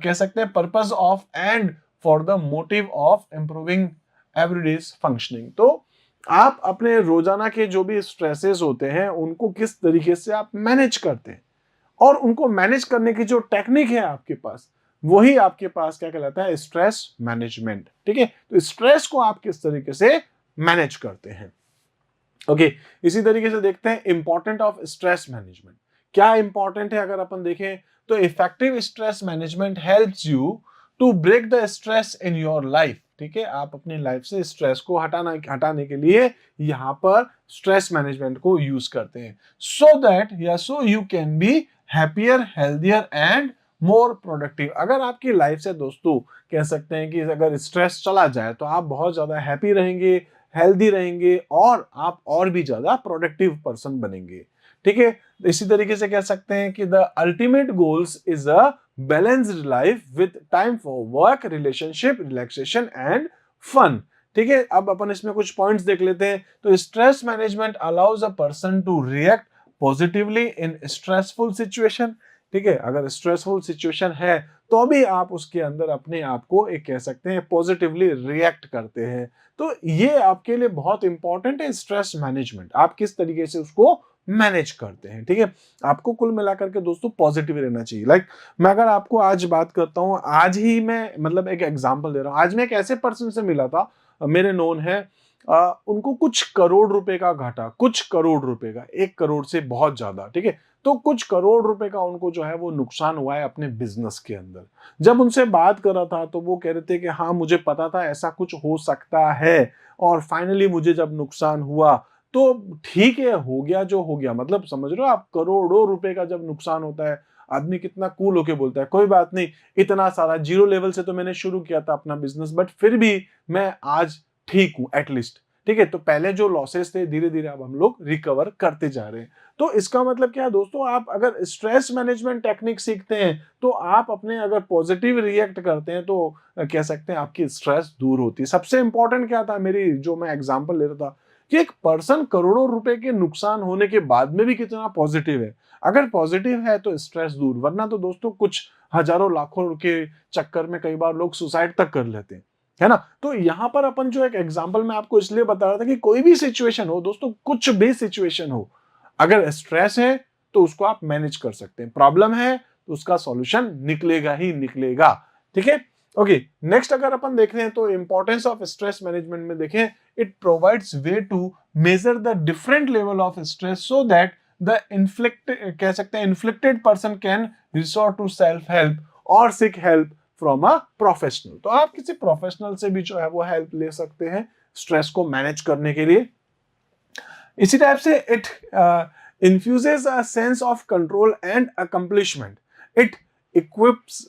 कह सकते हैं purpose of and for the motive of improving everyday's functioning. तो आप अपने रोजाना के जो भी स्ट्रेसेस होते हैं उनको किस तरीके से आप मैनेज करते हैं, और उनको मैनेज करने की जो टेक्निक है आपके पास, वही आपके पास क्या कहलाता है? स्ट्रेस मैनेजमेंट, ठीक है। तो स्ट्रेस को आप किस तरीके से मैनेज करते हैं। ओके, इसी तरीके से देखते हैं इंपॉर्टेंट ऑफ स्ट्रेस मैनेजमेंट। क्या इंपॉर्टेंट है अगर अपन देखें तो effective stress management helps you to break the stress in your life, ठीक है। आप अपनी लाइफ से स्ट्रेस को हटाने के लिए यहां पर स्ट्रेस मैनेजमेंट को यूज करते हैं, सो दैट या so you can be happier, healthier and more productive. अगर आपकी लाइफ से दोस्तों कह सकते हैं कि अगर स्ट्रेस चला जाए तो आप बहुत ज्यादा हैप्पी रहेंगे, हेल्दी रहेंगे, और आप और भी ज्यादा प्रोडक्टिव पर्सन बनेंगे, ठीक है। इसी तरीके से कह सकते हैं कि the ultimate goals is a balanced life with time for work, relationship, relaxation and fun, ठीक है। अब अपन इसमें कुछ पॉइंट्स देख लेते हैं। तो stress management allows a person to react positively in stressful situation, ठीक है। अगर स्ट्रेसफुल सिचुएशन है तो भी आप उसके अंदर अपने आप को एक कह सकते हैं पॉजिटिवली रिएक्ट करते हैं। तो ये आपके लिए बहुत इंपॉर्टेंट है स्ट्रेस मैनेजमेंट, आप किस तरीके से उसको मैनेज करते हैं, ठीक है। आपको कुल मिलाकर के दोस्तों पॉजिटिव रहना चाहिए। मैं अगर आपको आज बात करता हूं, आज ही मैं मतलब एक एग्जांपल दे रहा हूं। आज मैं एक ऐसे पर्सन से मिला था, मेरे नोन है, उनको कुछ करोड़ रुपए का घाटा, कुछ करोड़ रुपए का, 1 करोड़ से बहुत ज्यादा, ठीक है। तो कुछ करोड़ रुपए का उनको जो है वो नुकसान हुआ है अपने बिजनेस के अंदर। जब उनसे बात कर रहा था तो वो कह रहे थे कि हाँ मुझे पता था ऐसा कुछ हो सकता है, और फाइनली मुझे जब नुकसान हुआ तो ठीक है, हो गया जो हो गया। मतलब समझ रहे हो आप, करोड़ों रुपए का जब नुकसान होता है आदमी कितना कूल होके बोलता है कोई बात नहीं, इतना सारा जीरो लेवल से तो मैंने शुरू किया था अपना बिजनेस, बट फिर भी मैं आज ठीक हूं एटलीस्ट, ठीक है। तो पहले जो लॉसेस थे धीरे धीरे अब हम लोग रिकवर करते जा रहे हैं। तो इसका मतलब क्या है दोस्तों, आप अगर स्ट्रेस मैनेजमेंट टेक्निक सीखते हैं तो आप अपने अगर पॉजिटिव रिएक्ट करते हैं तो कह सकते हैं आपकी स्ट्रेस दूर होती है। सबसे इंपॉर्टेंट क्या था, मेरी जो मैं एग्जांपल ले रहा था कि एक पर्सन करोड़ों रुपए के नुकसान होने के बाद में भी कितना पॉजिटिव है। अगर पॉजिटिव है तो स्ट्रेस दूर, वरना तो दोस्तों कुछ हजारों लाखों के चक्कर में कई बार लोग सुसाइड तक कर लेते हैं, है ना। तो यहां पर अपन जो एक एग्जांपल मैं आपको इसलिए बता रहा था कि कोई भी सिचुएशन हो दोस्तों, कुछ भी सिचुएशन हो, अगर स्ट्रेस है तो उसको आप मैनेज कर सकते हैं, प्रॉब्लम है तो उसका सॉल्यूशन निकलेगा ही निकलेगा, ठीक है। ओके, नेक्स्ट अगर अपन देख रहे हैं तो इंपॉर्टेंस ऑफ स्ट्रेस मैनेजमेंट में देखें, it provides way to measure the different level of stress so that the कह सकते हैं inflicted person can resort to self help और seek help from a professional. तो आप किसी प्रोफेशनल से भी जो है वो हेल्प ले सकते हैं स्ट्रेस को मैनेज करने के लिए। इसी टाइप से it infuses a sense of control and accomplishment. It equips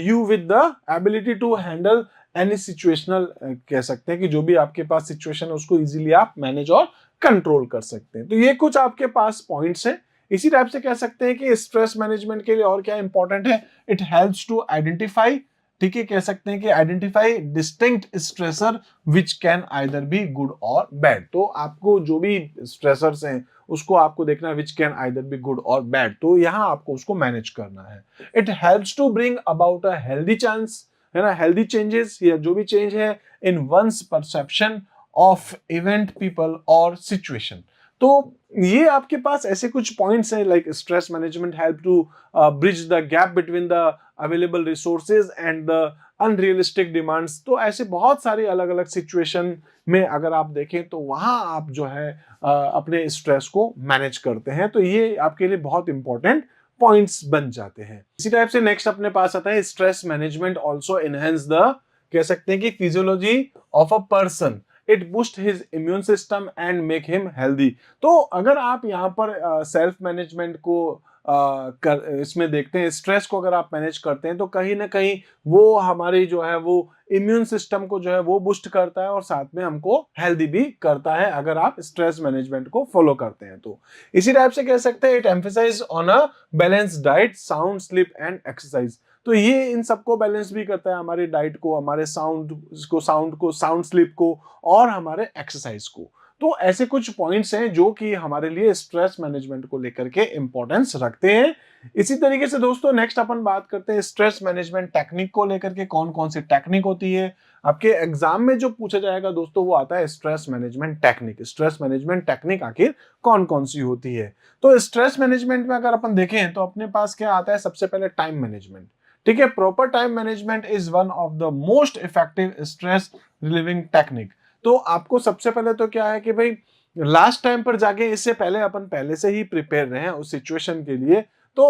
you with the ability to handle any situational कह सकते हैं कि जो भी आपके पास सिचुएशन है उसको इजीली आप मैनेज और कंट्रोल कर सकते हैं। तो ये कुछ आपके पास पॉइंट्स हैं। इसी टाइप से कह सकते हैं कि स्ट्रेस मैनेजमेंट के लिए और क्या इंपॉर्टेंट है, इट हेल्प्स टू आइडेंटिफाई, ठीक है, कह सकते हैं कि identify distinct stressor which can either be good or bad. तो आपको जो भी स्ट्रेसर्स हैं उसको आपको देखना है which can either be good or bad, तो यहां आपको उसको मैनेज करना है। It helps to bring about a healthy chance, है ना, हेल्दी चेंजेस या जो भी चेंज है in one's perception of event, people और सिचुएशन। तो ये आपके पास ऐसे कुछ पॉइंट्स हैं, like stress management help to bridge the gap between the available resources and the unrealistic demands. तो ऐसे बहुत सारी अलग अलग सिचुएशन में अगर आप देखें तो वहां आप जो है अपने स्ट्रेस को मैनेज करते हैं। तो ये आपके लिए बहुत इंपॉर्टेंट पॉइंट्स बन जाते हैं। इसी टाइप से नेक्स्ट अपने पास आता है stress management also enhance the, कह सकते हैं कि physiology of a person, it boost his immune system and make him healthy. तो अगर आप यहाँ पर सेल्फ मैनेजमेंट को इसमें देखते हैं, स्ट्रेस को अगर आप मैनेज करते हैं तो कहीं ना कहीं वो हमारी जो है वो इम्यून सिस्टम को जो है वो बूस्ट करता है और साथ में हमको हेल्दी भी करता है अगर आप स्ट्रेस मैनेजमेंट को फॉलो करते हैं तो। इसी टाइप से कह सकते हैं it emphasize on a balance diet, sound sleep and exercise. तो ये इन सबको बैलेंस भी करता है, हमारी डाइट को, हमारे साउंड स्लीप को और हमारे एक्सरसाइज को। तो ऐसे कुछ पॉइंट्स हैं जो कि हमारे लिए स्ट्रेस मैनेजमेंट को लेकर के इंपॉर्टेंस रखते हैं। इसी तरीके से दोस्तों नेक्स्ट अपन बात करते हैं स्ट्रेस मैनेजमेंट टेक्निक को लेकर के, कौन कौन सी टेक्निक होती है। आपके एग्जाम में जो पूछा जाएगा दोस्तों वो आता है stress management technique. Stress management technique आखिर कौन कौन सी होती है? तो स्ट्रेस मैनेजमेंट में अगर अपन देखें तो अपने पास क्या आता है, सबसे पहले टाइम मैनेजमेंट। ठीक है, proper time management is one of the most effective stress relieving technique. तो आपको सबसे पहले तो क्या है कि भाई लास्ट टाइम पर जाके, इससे पहले अपन पहले से ही प्रिपेयर रहे उस सिचुएशन के लिए। तो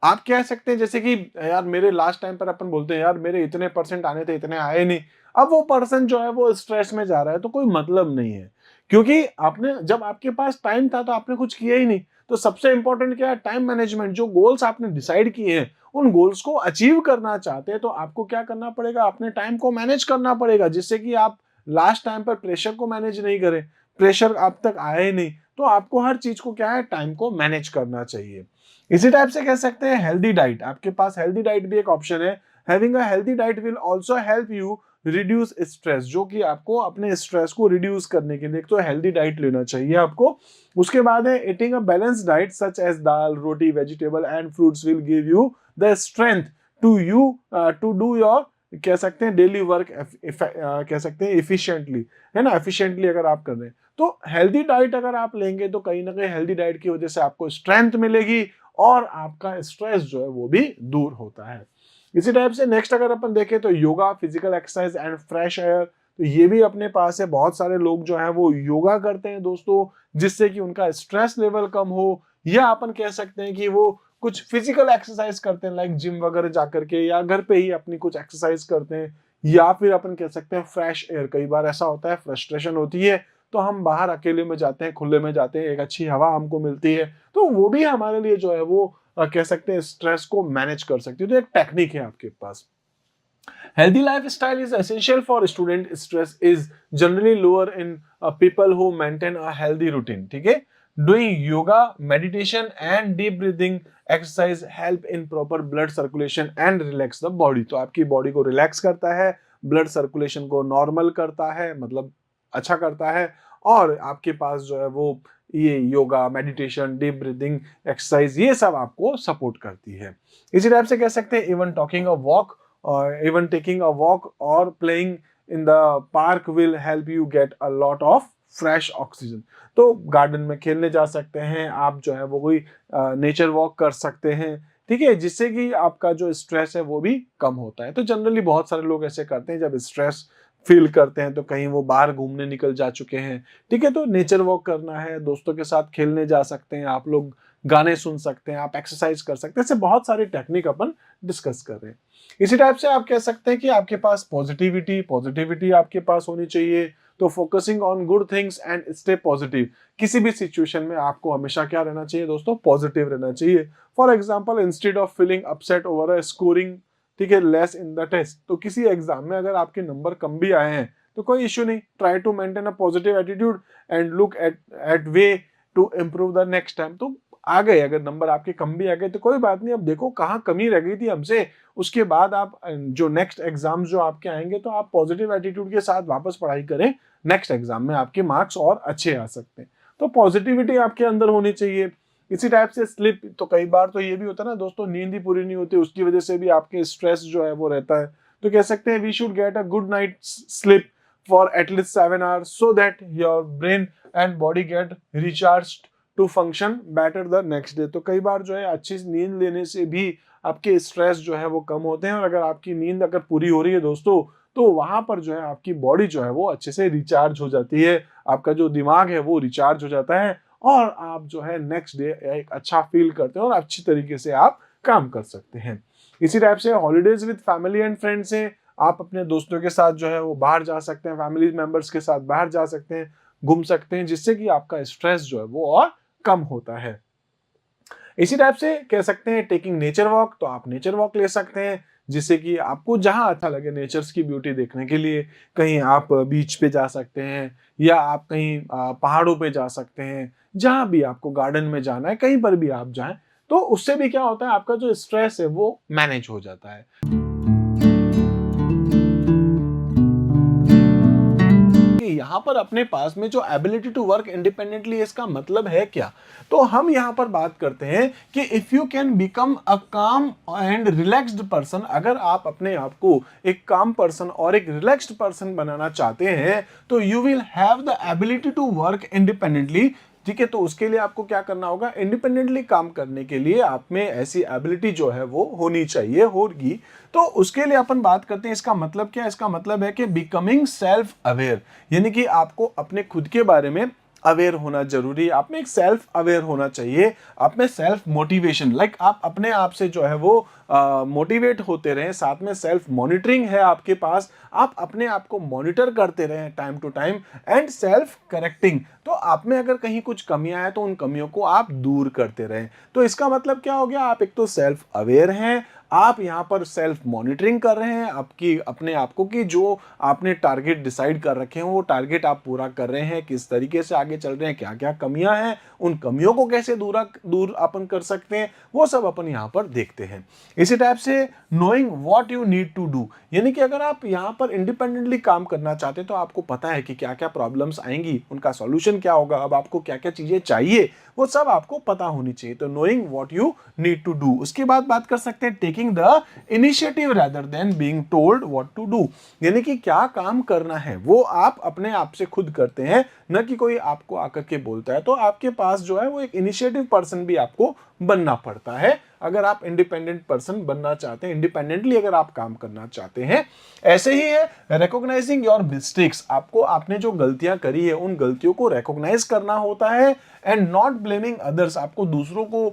आप कह सकते हैं जैसे कि यार मेरे लास्ट टाइम पर अपन बोलते हैं यार मेरे इतने परसेंट आने थे, इतने आए नहीं। अब वो पर्सन जो है वो स्ट्रेस में जा रहा है तो कोई मतलब नहीं है, क्योंकि आपने जब आपके पास टाइम था तो आपने कुछ किया ही नहीं। तो सबसे इंपॉर्टेंट क्या है, टाइम मैनेजमेंट। जो गोल्स आपने डिसाइड किए हैं उन गोल्स को अचीव करना चाहते हैं तो आपको क्या करना पड़ेगा, अपने टाइम को मैनेज करना पड़ेगा, जिससे कि आप लास्ट टाइम पर प्रेशर को मैनेज नहीं करें। प्रेशर आप तक आया ही नहीं तो आपको हर चीज को क्या है, टाइम को मैनेज करना चाहिए। इसी टाइप से कह सकते हैं हेल्दी डाइट। आपके पास हेल्दी डाइट भी एक ऑप्शन है। Having a healthy diet will also help you reduce stress, जो कि आपको अपने स्ट्रेस को रिड्यूस करने के लिए तो हेल्दी डाइट लेना चाहिए आपको। उसके बाद है eating a balance diet such as dal, roti, vegetable and fruits will give you the strength to do your, कह सकते हैं डेली वर्क, कह सकते हैं इफिशिएंटली, है ना, एफिशिएंटली अगर आप कर रहे हैं तो हेल्दी डाइट अगर आप लेंगे तो कहीं ना कहीं हेल्दी डाइट की वजह से आपको स्ट्रेंथ मिलेगी और आपका स्ट्रेस जो है वो भी दूर होता है। इसी टाइप से नेक्स्ट अगर अपन देखें तो yoga, physical exercise and fresh air. तो ये भी अपने पास है। बहुत सारे लोग जो है वो योगा करते हैं दोस्तों, जिससे कि उनका स्ट्रेस लेवल कम हो, या अपन कह सकते हैं कि वो कुछ फिजिकल एक्सरसाइज करते हैं लाइक जिम वगैरह जाकर के, या घर पे ही अपनी कुछ एक्सरसाइज करते हैं, या फिर अपन कह सकते हैं फ्रेश एयर। कई बार ऐसा होता है फ्रस्ट्रेशन होती है तो हम बाहर अकेले में जाते हैं, खुले में जाते हैं, एक अच्छी हवा हमको मिलती है तो वो भी हमारे लिए जो है वो कह सकते हैं स्ट्रेस को मैनेज कर सकती है। तो एक टेक्निक है आपके पास। Healthy lifestyle is essential for student. Stress is generally lower in people who maintain a healthy routine. ठीक है, doing yoga, meditation and deep breathing exercise help in proper blood circulation and relax the body. तो आपकी body को relax करता है, blood circulation को normal करता है, मतलब अच्छा करता है, और आपके पास जो है वो ये yoga, meditation, deep breathing exercise ये सब आपको सपोर्ट करती है। इसी टाइप से कह सकते हैं even talking a walk or even taking a walk or playing in the park will help you get a lot of fresh oxygen. तो गार्डन में खेलने जा सकते हैं आप, जो है वो कोई नेचर वॉक कर सकते हैं, ठीक है, जिससे कि आपका जो स्ट्रेस है वो भी कम होता है। तो जनरली बहुत सारे लोग ऐसे करते हैं, जब स्ट्रेस फील करते हैं तो कहीं वो बाहर घूमने निकल जा चुके हैं, ठीक है, तो नेचर वॉक करना है, दोस्तों के साथ खेलने जा सकते हैं आप लोग, गाने सुन सकते हैं, आप एक्सरसाइज कर सकते हैं। ऐसे बहुत सारी टेक्निक अपन डिस्कस कर रहे हैं। इसी टाइप से आप कह सकते हैं कि आपके पास पॉजिटिविटी आपके पास होनी चाहिए। तो focusing on good things and stay positive. किसी भी सिचुएशन में आपको हमेशा क्या रहना चाहिए दोस्तों, पॉजिटिव रहना चाहिए। For example instead of feeling upset over a scoring, ठीक है, लेस इन द टेस्ट। तो किसी एग्जाम में अगर आपके नंबर कम भी आए हैं तो कोई इश्यू नहीं, try to maintain a positive attitude and look at way to improve the next time. तो आ गए, अगर नंबर आपके कम भी आ गए तो कोई बात नहीं, अब देखो कहाँ कमी रह गई थी हमसे, उसके बाद आप जो नेक्स्ट एग्जाम जो आपके आएंगे तो आप पॉजिटिव एटीट्यूड के साथ वापस पढ़ाई करें, नेक्स्ट एग्जाम में आपके मार्क्स और अच्छे आ सकते हैं। तो पॉजिटिविटी आपके अंदर होनी चाहिए। इसी टाइप से स्लिप, तो कई बार तो ये भी होता है ना दोस्तों, नींद ही पूरी नहीं होती, उसकी वजह से भी आपके स्ट्रेस जो है वो रहता है। तो कह सकते हैं we should get a good night sleep for at least 7 hours so that your brain and body get recharged to function better the next day. तो कई बार जो है अच्छी नींद लेने से भी आपके स्ट्रेस जो है वो कम होते हैं, और अगर आपकी नींद अगर पूरी हो रही है दोस्तों तो वहां पर जो है आपकी बॉडी जो है वो अच्छे से रिचार्ज हो जाती है, आपका जो दिमाग है वो रिचार्ज हो जाता है, और आप जो है नेक्स्ट डे एक अच्छा फील करते हैं और अच्छी तरीके से आप काम कर सकते हैं। इसी टाइप से holidays with family and friends से आप अपने दोस्तों के साथ जो है वो बाहर जा सकते हैं, फैमिली मेंबर्स के साथ बाहर जा सकते हैं, घूम सकते हैं, जिससे कि आपका स्ट्रेस जो है वो और कम होता है। इसी टाइप से कह सकते हैं टेकिंग नेचर वॉक, तो आप नेचर वॉक ले सकते हैं जिससे कि आपको जहां अच्छा लगे नेचर्स की ब्यूटी देखने के लिए, कहीं आप बीच पे जा सकते हैं या आप कहीं पहाड़ों पे जा सकते हैं, जहां भी आपको गार्डन में जाना है कहीं पर भी आप जाएं, तो उससे भी क्या होता है आपका जो स्ट्रेस है वो मैनेज हो जाता है। यहाँ पर अपने पास में जो एबिलिटी टू वर्क इंडिपेंडेंटली, इसका मतलब है क्या? तो हम यहाँ पर बात करते हैं कि if you can become a काम एंड रिलैक्स्ड पर्सन, अगर आप अपने आप को एक काम पर्सन और एक रिलैक्स्ड पर्सन बनाना चाहते हैं तो you will have the ability to work independently. ठीक है, तो उसके लिए आपको क्या करना होगा, इंडिपेंडेंटली काम करने के लिए आप में ऐसी एबिलिटी जो है वो होनी चाहिए, होगी। तो उसके लिए अपन बात करते हैं, इसका मतलब क्या है? इसका मतलब है कि बिकमिंग सेल्फ अवेयर, यानी कि आपको अपने खुद के बारे में अवेयर होना जरूरी है, आप में एक सेल्फ अवेयर होना चाहिए, आप में सेल्फ मोटिवेशन, लाइक आप अपने आप से जो है वो मोटिवेट होते रहें, साथ में सेल्फ मॉनिटरिंग है आपके पास, आप अपने आप को मॉनिटर करते रहें time to time, and self correcting, तो आप में अगर कहीं कुछ कमियां हैं तो उन कमियों को आप दूर करते रहें। तो इसका मतलब क्या हो गया, आप एक तो सेल्फ अवेयर हैं, आप यहाँ पर सेल्फ मॉनिटरिंग कर रहे हैं आपकी अपने आप को कि जो आपने टारगेट डिसाइड कर रखे हैं वो टारगेट आप पूरा कर रहे हैं, किस तरीके से आगे चल रहे हैं, क्या क्या कमियां हैं, उन कमियों को कैसे दूर अपन कर सकते हैं, वो सब अपन यहाँ पर देखते हैं। इसी टाइप से knowing what you need to do, यानी कि अगर आप यहाँ पर इंडिपेंडेंटली काम करना चाहते हैं तो आपको पता है कि क्या क्या प्रॉब्लम्स आएंगी, उनका सॉल्यूशन क्या होगा, अब आपको क्या क्या चीजें चाहिए वो सब आपको पता होनी चाहिए। तो knowing what you need to do. उसके बाद बात कर सकते हैं taking the initiative rather than being told what to do, यानी कि क्या काम करना है वो आप अपने आप से खुद करते हैं, न कि कोई आपको आकर के बोलता है। तो आपके पास जो है वो एक इनिशिएटिव पर्सन भी आपको बनना पड़ता है अगर आप इंडिपेंडेंट पर्सन बनना चाहते हैं, इंडिपेंडेंटली अगर आप काम करना चाहते हैं। ऐसे ही है रिकॉग्नाइजिंग योर मिस्टेक्स, आपको आपने जो गलतियां करी है उन गलतियों को रिकॉग्नाइज करना होता है, एंड नॉट ब्लेमिंग अदर्स, आपको दूसरों को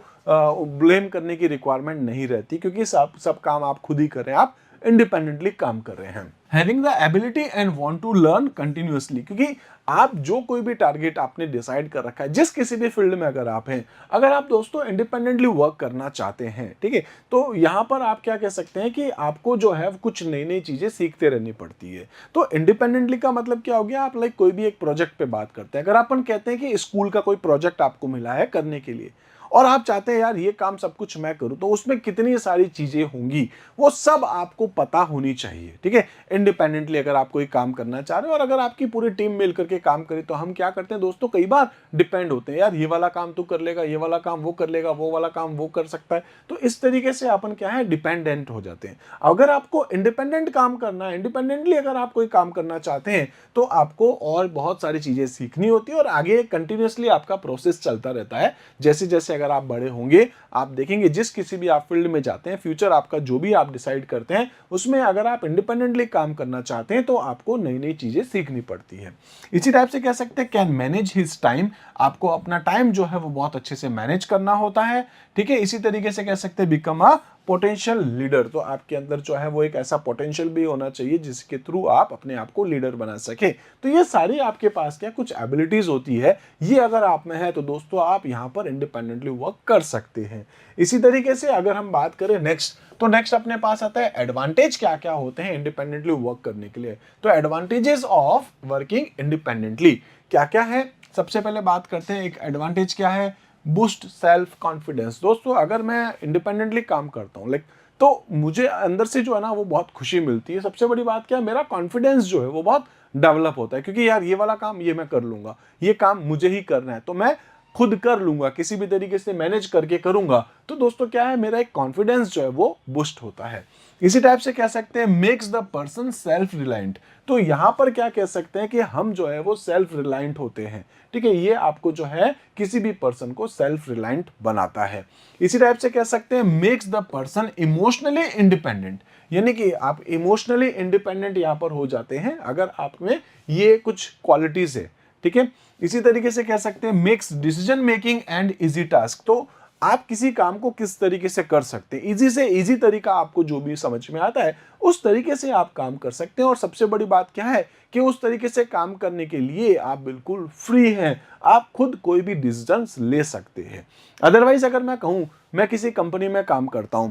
ब्लेम करने की रिक्वायरमेंट नहीं रहती क्योंकि सब काम आप खुद ही कर रहे हैं, आप इंडिपेंडेंटली काम कर रहे हैं। Having the ability and want to learn continuously, क्योंकि आप जो कोई भी टारगेट आपने डिसाइड कर रखा है जिस किसी भी फील्ड में अगर आप हैं, अगर आप दोस्तों इंडिपेंडेंटली वर्क करना चाहते हैं, ठीक है, तो यहाँ पर आप क्या कह सकते हैं कि आपको जो है कुछ नई नई चीजें सीखते रहनी पड़ती है। तो इंडिपेंडेंटली का मतलब क्या हो गया, आप लाइक कोई भी एक प्रोजेक्ट पे बात करते हैं, अगर अपन कहते हैं कि स्कूल का कोई प्रोजेक्ट आपको मिला है करने के लिए और आप चाहते हैं यार ये काम सब कुछ मैं करूं, तो उसमें कितनी सारी चीजें होंगी वो सब आपको पता होनी चाहिए। ठीक है, इंडिपेंडेंटली अगर आप कोई काम करना चाह रहे हो और अगर आपकी पूरी टीम मिलकर के काम करे, तो हम क्या करते हैं दोस्तों, कई बार डिपेंड होते हैं, यार ये वाला काम तू कर लेगा, ये वाला काम वो कर लेगा, वो वाला काम वो कर सकता है, तो इस तरीके से अपन क्या है डिपेंडेंट हो जाते हैं। अगर आपको इंडिपेंडेंट काम करना है, इंडिपेंडेंटली अगर आप कोई काम करना चाहते हैं, तो आपको और बहुत सारी चीजें सीखनी होती है और आगे कंटिन्यूअसली आपका प्रोसेस चलता रहता है। जैसे जैसे अगर आप बड़े होंगे, आप देखेंगे जिस किसी भी आप फील्ड में जाते हैं, फ्यूचर आपका जो भी आप डिसाइड करते हैं उसमें अगर आप इंडिपेंडेंटली काम करना चाहते हैं तो आपको नई नई चीजें सीखनी पड़ती है। इसी टाइप से कह सकते हैं कैन मैनेज हिज टाइम, आपको अपना टाइम जो है वो बहुत अच्छे से मैनेज करना होता है। ठीक है, इसी तरीके से कह सकते हैं बिकम अ पोटेंशियल लीडर, तो आपके अंदर जो है वो एक ऐसा पोटेंशियल भी होना चाहिए जिसके थ्रू आप अपने आप को लीडर बना सके। तो ये सारी आपके पास क्या कुछ एबिलिटीज होती है, ये अगर आप में है तो दोस्तों आप यहाँ पर इंडिपेंडेंटली वर्क कर सकते हैं। इसी तरीके से अगर हम बात करें नेक्स्ट, तो नेक्स्ट अपने पास आता है एडवांटेज क्या क्या होते हैं इंडिपेंडेंटली वर्क करने के लिए। तो एडवांटेजेस ऑफ वर्किंग इंडिपेंडेंटली क्या क्या है, सबसे पहले बात करते हैं एक एडवांटेज क्या है, बूस्ट सेल्फ कॉन्फिडेंस। दोस्तों अगर मैं इंडिपेंडेंटली काम करता हूँ लाइक, तो मुझे अंदर से जो है ना वो बहुत खुशी मिलती है। सबसे बड़ी बात क्या है, मेरा कॉन्फिडेंस जो है वो बहुत डेवलप होता है, क्योंकि यार ये वाला काम ये मैं कर लूंगा, ये काम मुझे ही करना है तो मैं खुद कर लूंगा, किसी भी तरीके से मैनेज करके करूंगा। तो दोस्तों क्या है, मेरा एक कॉन्फिडेंस जो है वो बूस्ट होता है। इसी टाइप से कह सकते हैं makes the person self reliant, तो यहां पर क्या कह सकते हैं कि हम जो है वो सेल्फ रिलायंट होते हैं। ठीक है, ये आपको जो है किसी भी पर्सन को सेल्फ रिलायंट बनाता है। इसी टाइप से कह सकते हैं makes the person emotionally independent, यानी कि आप इमोशनली इंडिपेंडेंट यहां पर हो जाते हैं अगर आप में ये कुछ क्वालिटीज है। ठीक है, इसी तरीके से कह सकते हैं makes decision making and easy task, तो आप किसी काम को किस तरीके से कर सकते हैं, इजी से इजी तरीका आपको जो भी समझ में आता है उस तरीके से आप काम कर सकते हैं। और सबसे बड़ी बात क्या है कि उस तरीके से काम करने के लिए आप बिल्कुल फ्री हैं, आप खुद कोई भी डिसीजंस ले सकते हैं। अदरवाइज अगर मैं कहूं, मैं किसी कंपनी में काम करता हूं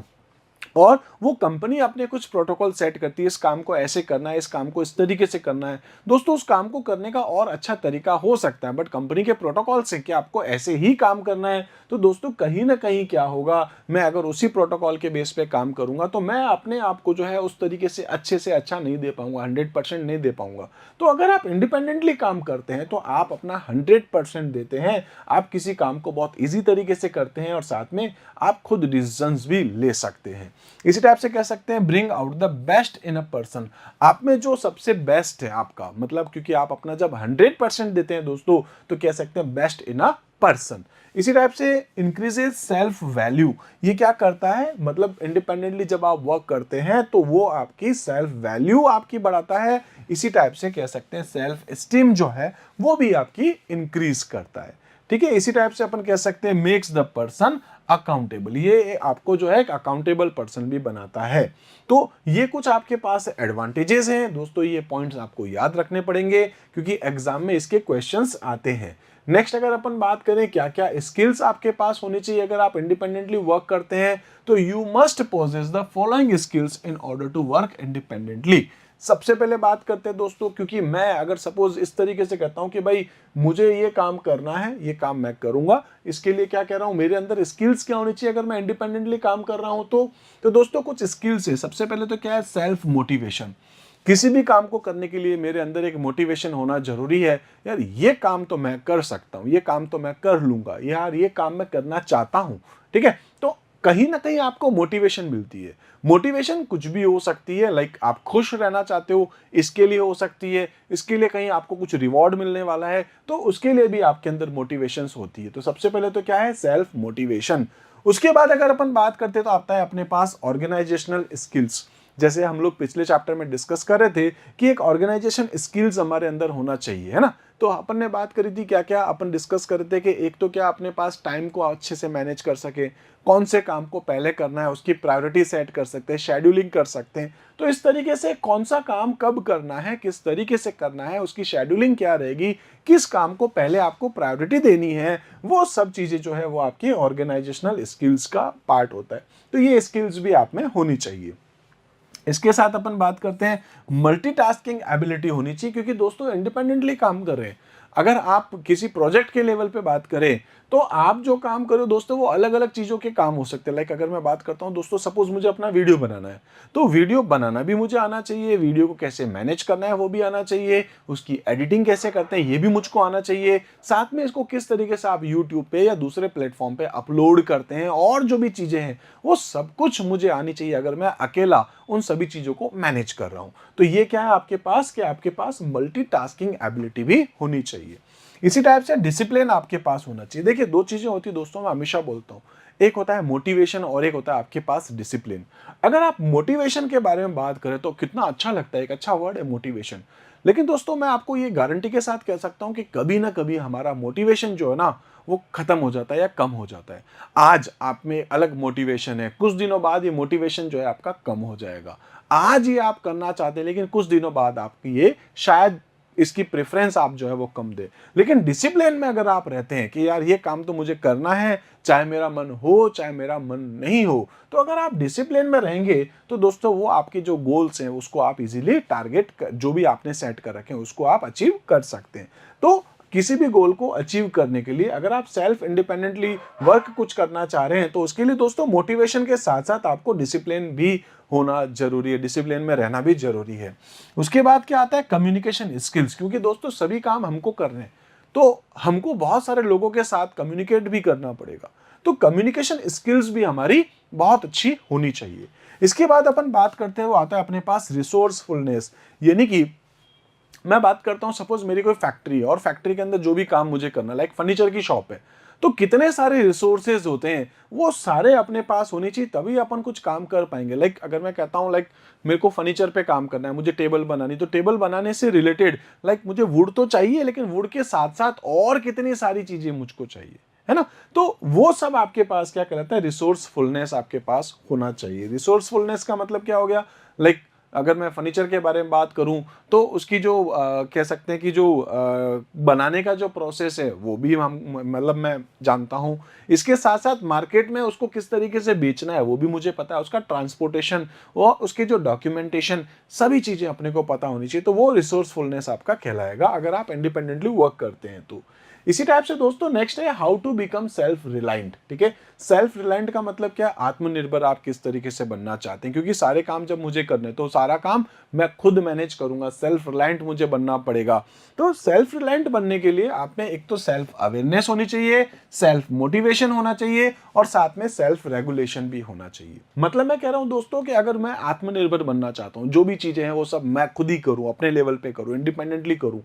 और वो कंपनी अपने कुछ प्रोटोकॉल सेट करती है, इस काम को ऐसे करना है, इस काम को इस तरीके से करना है। दोस्तों उस काम को करने का और अच्छा तरीका हो सकता है, बट कंपनी के प्रोटोकॉल से कि आपको ऐसे ही काम करना है, तो दोस्तों कहीं ना कहीं क्या होगा, मैं अगर उसी प्रोटोकॉल के बेस पे काम करूंगा तो मैं अपने आप को जो है उस तरीके से अच्छा नहीं दे पाऊंगा, 100% नहीं दे पाऊंगा। तो अगर आप इंडिपेंडेंटली काम करते हैं तो आप अपना 100% देते हैं, आप किसी काम को बहुत ईजी तरीके से करते हैं और साथ में आप खुद डिसीजंस भी ले सकते हैं। इसी टाइप से कह सकते हैं bring out the best in a person, आप में जो सबसे बेस्ट है आपका, मतलब क्योंकि आप अपना जब 100% देते हैं दोस्तों तो कह सकते हैं बेस्ट इन अ पर्सन। इसी टाइप से इंक्रीजेज सेल्फ वैल्यू, ये क्या करता है, मतलब इंडिपेंडेंटली जब आप वर्क करते हैं तो वो आपकी सेल्फ वैल्यू आपकी बढ़ाता है। इसी टाइप से कह सकते हैं सेल्फ एस्टीम जो है वो भी आपकी इंक्रीज करता है। ठीक है, इसी टाइप से अपन कह सकते हैं मेक्स द पर्सन अकाउंटेबल, ये आपको जो है एक अकाउंटेबल पर्सन भी बनाता है। तो ये कुछ आपके पास एडवांटेजेस हैं दोस्तों, ये पॉइंट्स आपको याद रखने पड़ेंगे क्योंकि एग्जाम में इसके क्वेश्चंस आते हैं। नेक्स्ट अगर अपन बात करें क्या क्या स्किल्स आपके पास होनी चाहिए अगर आप इंडिपेंडेंटली वर्क करते हैं, तो you must possess the following skills in order to work independently. सबसे पहले बात करते हैं दोस्तों, क्योंकि मैं अगर सपोज इस तरीके से कहता हूं कि भाई मुझे ये काम करना है, ये काम मैं करूंगा, इसके लिए क्या कह रहा हूं, मेरे अंदर स्किल्स क्या होनी चाहिए अगर मैं इंडिपेंडेंटली काम कर रहा हूं तो दोस्तों कुछ स्किल्स है। सबसे पहले तो क्या है, सेल्फ मोटिवेशन। किसी भी काम को करने के लिए मेरे अंदर एक मोटिवेशन होना जरूरी है, यार ये काम तो मैं कर सकता हूं, ये काम तो मैं कर लूंगा, यार ये काम मैं करना चाहता हूं। ठीक है, तो कहीं ना कहीं आपको मोटिवेशन मिलती है। मोटिवेशन कुछ भी हो सकती है, लाइक आप खुश रहना चाहते हो इसके लिए हो सकती है, इसके लिए कहीं आपको कुछ रिवॉर्ड मिलने वाला है तो उसके लिए भी आपके अंदर मोटिवेशन होती है। तो सबसे पहले तो क्या है, सेल्फ मोटिवेशन। उसके बाद अगर अपन बात करते हैं तो आता है अपने पास ऑर्गेनाइजेशनल स्किल्स। जैसे हम लोग पिछले चैप्टर में डिस्कस कर रहे थे कि एक ऑर्गेनाइजेशन स्किल्स हमारे अंदर होना चाहिए, है ना। तो अपन ने बात करी थी क्या क्या अपन डिस्कस कर रहे थे कि एक तो क्या अपने पास टाइम को अच्छे से मैनेज कर सके, कौन से काम को पहले करना है उसकी प्रायोरिटी सेट कर सकते हैं, शेड्यूलिंग कर सकते हैं। तो इस तरीके से कौन सा काम कब करना है, किस तरीके से करना है, उसकी शेड्यूलिंग क्या रहेगी, किस काम को पहले आपको प्रायोरिटी देनी है, वो सब चीजें जो है वो आपकी ऑर्गेनाइजेशनल स्किल्स का पार्ट होता है। तो ये स्किल्स भी आप में होनी चाहिए। इसके साथ अपन बात करते हैं मल्टीटास्किंग एबिलिटी होनी चाहिए, क्योंकि दोस्तों इंडिपेंडेंटली काम कर रहे हैं। अगर आप किसी प्रोजेक्ट के लेवल पे बात करें तो आप जो काम करो दोस्तों वो अलग अलग चीजों के काम हो सकते हैं। लाइक अगर मैं बात करता हूं दोस्तों, सपोज मुझे अपना वीडियो बनाना है तो वीडियो बनाना भी मुझे आना चाहिए, वीडियो को कैसे मैनेज करना है वो भी आना चाहिए, उसकी एडिटिंग कैसे करते हैं ये भी मुझको आना चाहिए, साथ में इसको किस तरीके से आप यूट्यूब पे या दूसरे प्लेटफॉर्म पे अपलोड करते हैं और जो भी चीजें हैं वो सब कुछ मुझे आनी चाहिए अगर मैं अकेला उन सभी चीजों को मैनेज कर रहा हूं। तो ये क्या है आपके पास, कि आपके पास मल्टीटास्किंग एबिलिटी भी होनी चाहिए। इसी टाइप से डिसिप्लिन आपके पास होना चाहिए। देखिए दो चीजें होती है दोस्तों, मैं हमेशा बोलता हूं, एक होता है मोटिवेशन और एक होता है आपके पास डिसिप्लिन। अगर आप मोटिवेशन के बारे में बात करें तो कितना अच्छा लगता है, एक अच्छा वर्ड है मोटिवेशन। लेकिन दोस्तों मैं आपको ये गारंटी के साथ कह सकता हूं कि कभी ना कभी हमारा मोटिवेशन जो है ना वो खत्म हो जाता है या कम हो जाता है। आज आप में अलग मोटिवेशन है, कुछ दिनों बाद ये मोटिवेशन जो है आपका कम हो जाएगा। आज ये आप करना चाहते हैं लेकिन कुछ दिनों बाद आपकी ये शायद इसकी प्रेफरेंस आप जो है वो कम दे। लेकिन डिसिप्लिन में अगर आप रहते हैं कि यार ये काम तो मुझे करना है, चाहे मेरा मन हो चाहे मेरा मन नहीं हो, तो अगर आप डिसिप्लिन में रहेंगे तो दोस्तों वो आपके जो गोल्स हैं उसको आप इजीली टारगेट जो भी आपने सेट कर रखे हैं उसको आप अचीव कर सकते हैं। तो किसी भी गोल को अचीव करने के लिए अगर आप सेल्फ इंडिपेंडेंटली वर्क कुछ करना चाह रहे हैं तो उसके लिए दोस्तों मोटिवेशन के साथ साथ आपको डिसिप्लिन भी होना जरूरी है, डिसिप्लिन में रहना भी जरूरी है। उसके बाद क्या आता है, कम्युनिकेशन स्किल्स, क्योंकि दोस्तों सभी काम हमको कर रहे हैं तो हमको बहुत सारे लोगों के साथ कम्युनिकेट भी करना पड़ेगा। तो कम्युनिकेशन स्किल्स भी हमारी बहुत अच्छी होनी चाहिए। इसके बाद अपन बात करते हैं वो आता है अपने पास रिसोर्सफुलनेस, यानी कि मैं बात करता हूं सपोज मेरी कोई फैक्ट्री है और फैक्ट्री के अंदर जो भी काम मुझे करना, लाइक फर्नीचर की शॉप है, तो कितने सारे रिसोर्सेज होते हैं वो सारे अपने पास होने चाहिए तभी अपन कुछ काम कर पाएंगे। लाइक अगर मैं कहता हूं लाइक मेरे को फर्नीचर पे काम करना है, मुझे टेबल बनानी, तो टेबल बनाने से रिलेटेड लाइक मुझे वुड तो चाहिए लेकिन वुड के साथ साथ और कितनी सारी चीजें मुझको चाहिए, है ना। तो वो सब आपके पास क्या कहलाता है, रिसोर्सफुलनेस आपके पास होना चाहिए। रिसोर्सफुलनेस का मतलब क्या हो गया, लाइक अगर मैं फर्नीचर के बारे में बात करूं तो उसकी जो कह सकते हैं कि जो बनाने का जो प्रोसेस है वो भी हम मतलब मैं जानता हूं। इसके साथ साथ मार्केट में उसको किस तरीके से बेचना है वो भी मुझे पता है, उसका ट्रांसपोर्टेशन और उसकी जो डॉक्यूमेंटेशन सभी चीजें अपने को पता होनी चाहिए। तो वो रिसोर्सफुलनेस आपका कहलाएगा अगर आप इंडिपेंडेंटली वर्क करते हैं तो। इसी टाइप से दोस्तों नेक्स्ट है how to become self reliant. ठीक है, सेल्फ रिलायंट का मतलब क्या, आत्मनिर्भर आप किस तरीके से बनना चाहते हैं, क्योंकि सारे काम जब मुझे करने तो सारा काम मैं खुद मैनेज करूंगा, सेल्फ रिलायंट मुझे बनना पड़ेगा। तो सेल्फ रिलायंट बनने के लिए आप में एक तो सेल्फ अवेयरनेस होनी चाहिए, सेल्फ मोटिवेशन होना चाहिए और साथ में सेल्फ रेगुलेशन भी होना चाहिए। मतलब मैं कह रहा हूं दोस्तों कि अगर मैं आत्मनिर्भर बनना चाहता हूं, जो भी चीजें हैं वो सब मैं खुद ही करूं, अपने लेवल पे करूं, इंडिपेंडेंटली करूं,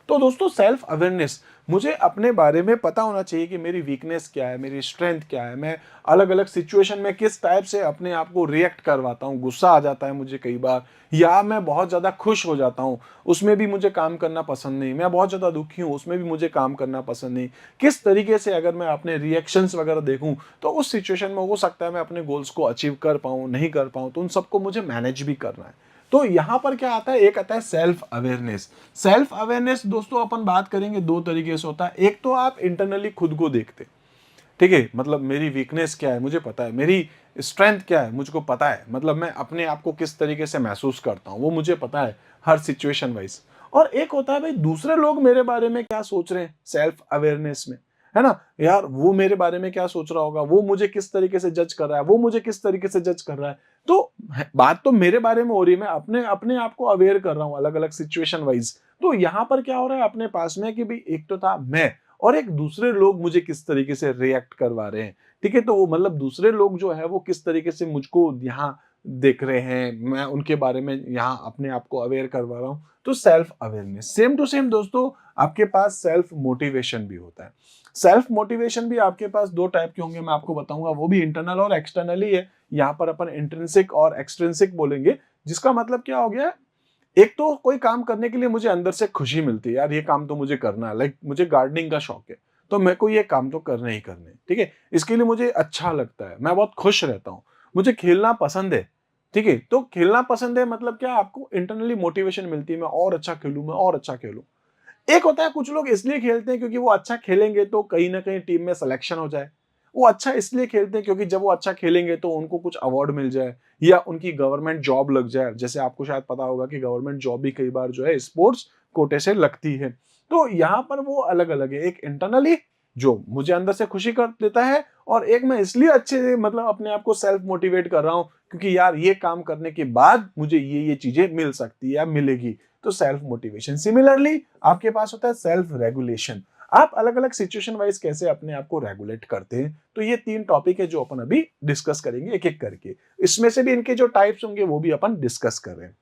तो दोस्तों सेल्फ अवेयरनेस, मुझे अपने बारे में पता होना चाहिए कि मेरी वीकनेस क्या है, मेरी स्ट्रेंथ क्या है, मैं अलग अलग सिचुएशन में किस टाइप से अपने आप को रिएक्ट करवाता हूँ। गुस्सा आ जाता है मुझे कई बार, या मैं बहुत ज़्यादा खुश हो जाता हूँ, उसमें भी मुझे काम करना पसंद नहीं। मैं बहुत ज़्यादा दुखी हूँ, उसमें भी मुझे काम करना पसंद नहीं। किस तरीके से अगर मैं अपने रिएक्शंस वगैरह देखूँ तो उस सिचुएशन में हो सकता है मैं अपने गोल्स को अचीव कर पाऊँ, नहीं कर पाऊँ, तो उन सबको मुझे मैनेज भी करना है। तो यहां पर क्या आता है, एक आता है सेल्फ अवेयरनेस। सेल्फ अवेयरनेस दोस्तों अपन बात करेंगे दो तरीके से होता है। एक तो आप इंटरनली खुद को देखते, ठीक है, मतलब मेरी वीकनेस क्या है मुझे पता है, मेरी स्ट्रेंथ क्या है मुझको पता है, मतलब मैं अपने आप को किस तरीके से महसूस करता हूं वो मुझे पता है हर सिचुएशन वाइज। और एक होता है भाई दूसरे लोग मेरे बारे में क्या सोच रहे हैं सेल्फ अवेयरनेस में, है ना। यार वो मेरे बारे में क्या सोच रहा होगा, वो मुझे किस तरीके से जज कर रहा है, वो मुझे किस तरीके से जज कर रहा है। तो बात तो मेरे बारे में हो रही है, मैं अपने अपने आप को अवेयर कर रहा हूं अलग अलग सिचुएशन वाइज। तो यहां पर क्या हो रहा है अपने पास में कि भाई एक तो था मैं और एक दूसरे लोग मुझे किस तरीके से रिएक्ट करवा रहे हैं। ठीक है, तो वो मतलब दूसरे लोग जो है वो किस तरीके से मुझको यहाँ देख रहे हैं, मैं उनके बारे में यहाँ अपने आप को अवेयर करवा रहा हूँ। तो self awareness same to same दोस्तों आपके पास सेल्फ मोटिवेशन भी होता है। सेल्फ मोटिवेशन भी आपके पास दो टाइप के होंगे, मैं आपको बताऊंगा, वो भी इंटरनल और एक्सटर्नल ही है। यहाँ पर अपन इंट्रिंसिक और एक्सट्रिंसिक बोलेंगे, जिसका मतलब क्या हो गया, एक तो कोई काम करने के लिए मुझे अंदर से खुशी मिलती है, यार ये काम तो मुझे करना है, लाइक मुझे गार्डनिंग का शौक है तो मेरे को ये काम तो करने ही करने, ठीक है, इसके लिए मुझे अच्छा लगता है, मैं बहुत खुश रहता हूँ, मुझे खेलना पसंद है। ठीक है, तो खेलना पसंद है मतलब क्या, आपको इंटरनली मोटिवेशन मिलती है, मैं और अच्छा खेलूं, मैं और अच्छा खेलूं। एक होता है कुछ लोग इसलिए खेलते हैं क्योंकि वो अच्छा खेलेंगे तो कहीं ना कहीं टीम में सिलेक्शन हो जाए। वो अच्छा इसलिए खेलते हैं क्योंकि जब वो अच्छा खेलेंगे तो उनको कुछ अवार्ड मिल जाए या उनकी गवर्नमेंट जॉब लग जाए। जैसे आपको शायद पता होगा कि गवर्नमेंट जॉब भी कई बार जो है स्पोर्ट्स कोटे से लगती है। तो यहाँ पर वो अलग अलग है, एक इंटरनली जो मुझे अंदर से खुशी कर देता है और एक मैं इसलिए अच्छे से मतलब अपने आप को सेल्फ मोटिवेट कर रहा हूँ क्योंकि यार ये काम करने के बाद मुझे ये चीजें मिल सकती है या मिलेगी। तो सेल्फ मोटिवेशन। सिमिलरली आपके पास होता है सेल्फ रेगुलेशन। आप अलग अलग सिचुएशन वाइज कैसे अपने आप को रेगुलेट करते हैं। तो ये तीन टॉपिक है जो अपन अभी डिस्कस करेंगे एक एक करके। इसमें से भी इनके जो टाइप्स होंगे वो भी अपन डिस्कस कर रहे हैं।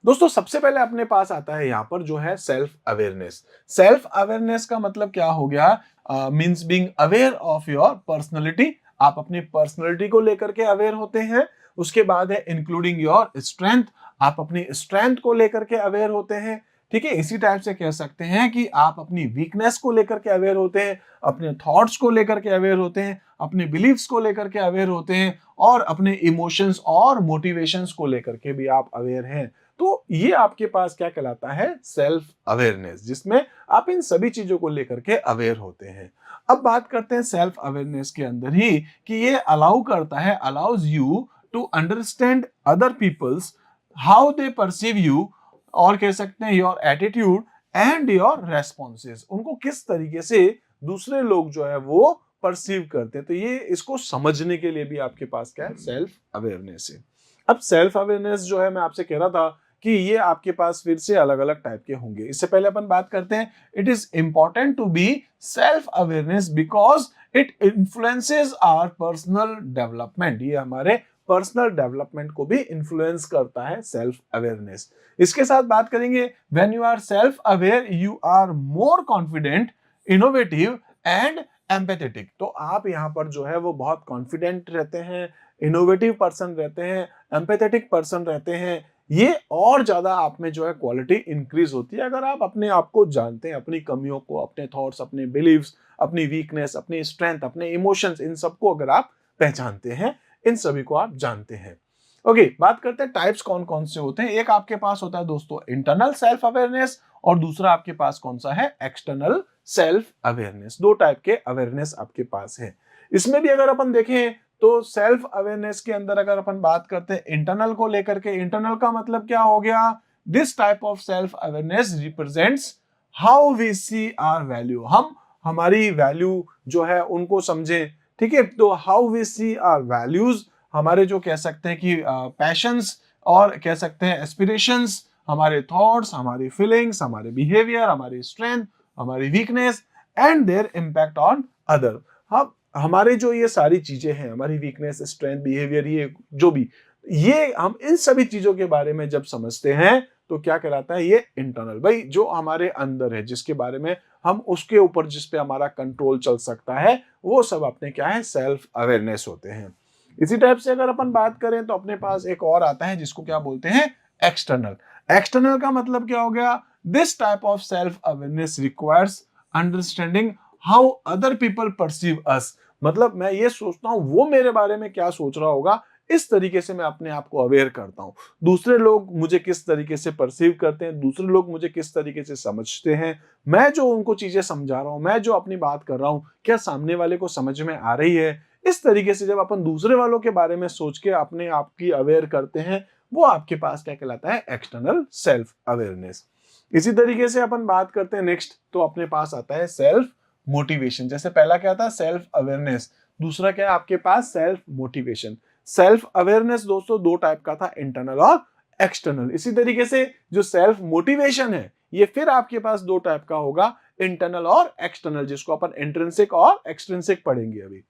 दोस्तों सबसे पहले अपने पास आता है यहाँ पर जो है सेल्फ अवेयरनेस। सेल्फ अवेयरनेस का मतलब क्या हो गया, means being aware of your personality. आप अपनी पर्सनैलिटी को लेकर के अवेयर होते हैं। उसके बाद है इंक्लूडिंग योर स्ट्रेंथ, आप अपनी स्ट्रेंथ को लेकर के अवेयर होते हैं। ठीक है, इसी टाइप से कह सकते हैं कि आप अपनी वीकनेस को लेकर के अवेयर होते हैं, अपने थॉट्स को लेकर के अवेयर होते हैं, अपने बिलीव्स को लेकर के अवेयर होते हैं और अपने इमोशंस और मोटिवेशंस को लेकर के भी आप अवेयर हैं। तो ये आपके पास क्या कहलाता है, सेल्फ अवेयरनेस, जिसमें आप इन सभी चीजों को लेकर के अवेयर होते हैं। अब बात करते हैं सेल्फ अवेयरनेस के अंदर ही कि ये अलाउ करता है, allows you to understand other peoples how they perceive you, और कह सकते हैं your attitude and your responses. उनको किस तरीके से दूसरे लोग जो है वो परसीव करते हैं। तो ये इसको समझने के लिए भी आपके पास क्या है, सेल्फ अवेयरनेस है। अब सेल्फ अवेयरनेस जो है मैं आपसे कह रहा था कि ये आपके पास फिर से अलग अलग टाइप के होंगे। इससे पहले अपन बात करते हैं, it is important to be self awareness because it influences our personal development. ये हमारे पर्सनल डेवलपमेंट को भी इन्फ्लुएंस करता है सेल्फ अवेयरनेस। इसके साथ बात करेंगे, when you are self aware you are more confident, innovative and empathetic. तो आप यहाँ पर जो है वो बहुत कॉन्फिडेंट रहते हैं, इनोवेटिव पर्सन रहते हैं, एम्पैथेटिक पर्सन रहते हैं। ये और ज्यादा आप में जो है क्वालिटी इंक्रीज होती है अगर आप अपने आप को जानते हैं, अपनी कमियों को, अपने थॉट्स, अपने बिलीव्स, अपनी वीकनेस, अपनी स्ट्रेंथ, अपने इमोशंस, इन सबको अगर आप पहचानते हैं, इन सभी को आप जानते हैं। ओके, बात करते हैं टाइप्स कौन कौन से होते हैं। एक आपके पास होता है दोस्तों इंटरनल सेल्फ अवेयरनेस, और दूसरा आपके पास कौन सा है, एक्सटर्नल सेल्फ अवेयरनेस। दो टाइप के अवेयरनेस आपके पास है। इसमें भी अगर अपन देखें तो सेल्फ अवेयरनेस के अंदर अगर अपन बात करते हैं इंटरनल को लेकर के, इंटरनल का मतलब क्या हो गया, this type of self awareness represents how we see our value, हम हमारी वैल्यू जो है उनको समझें, ठीक है। तो how we see our values, हमारे जो कह सकते हैं कि पैशंस और कह सकते हैं एस्पिरेशंस, हमारे थॉट्स, हमारी फीलिंग्स, हमारे बिहेवियर, हमारी स्ट्रेंथ, हमारी weakness and there impact on other. हम हमारे जो ये सारी चीजें हैं, हमारी वीकनेस, स्ट्रेंथ, बिहेवियर, ये जो भी, ये हम इन सभी चीजों के बारे में जब समझते हैं तो क्या कहलाता है, ये इंटरनल, भाई जो हमारे अंदर है, जिसके बारे में हम उसके ऊपर जिस पे हमारा कंट्रोल चल सकता है, वो सब अपने क्या है, सेल्फ अवेयरनेस होते हैं। इसी टाइप से अगर अपन बात करें तो अपने पास एक और आता है जिसको क्या बोलते हैं, एक्सटर्नल। एक्सटर्नल का मतलब क्या हो गया, this type of self awareness requires understanding how other people perceive us, मतलब मैं ये सोचता हूं वो मेरे बारे में क्या सोच रहा होगा, इस तरीके से मैं अपने आप को अवेयर करता हूं। दूसरे लोग मुझे किस तरीके से परसीव करते हैं, दूसरे लोग मुझे किस तरीके से समझते हैं, मैं जो उनको चीजें समझा रहा हूं, मैं जो अपनी बात कर रहा हूं, क्या सामने वाले को समझ में आ रही है। इस तरीके से जब अपन दूसरे वालों के बारे में सोच के अपने आप की अवेयर करते हैं, वो आपके पास क्या कहलाता है, एक्सटर्नल सेल्फ अवेयरनेस। इसी तरीके से अपन बात करते हैं नेक्स्ट, तो अपने पास आता है सेल्फ मोटिवेशन। जैसे पहला क्या था, सेल्फ अवेयरनेस, दूसरा क्या है आपके पास, सेल्फ मोटिवेशन। सेल्फ अवेयरनेस दोस्तों दो टाइप का था, इंटरनल और एक्सटर्नल। इसी तरीके से जो सेल्फ मोटिवेशन है, ये फिर आपके पास दो टाइप का होगा, इंटरनल और एक्सटर्नल, जिसको अपन इंट्रिंसिक और एक्सट्रिंसिक पढ़ेंगे अभी।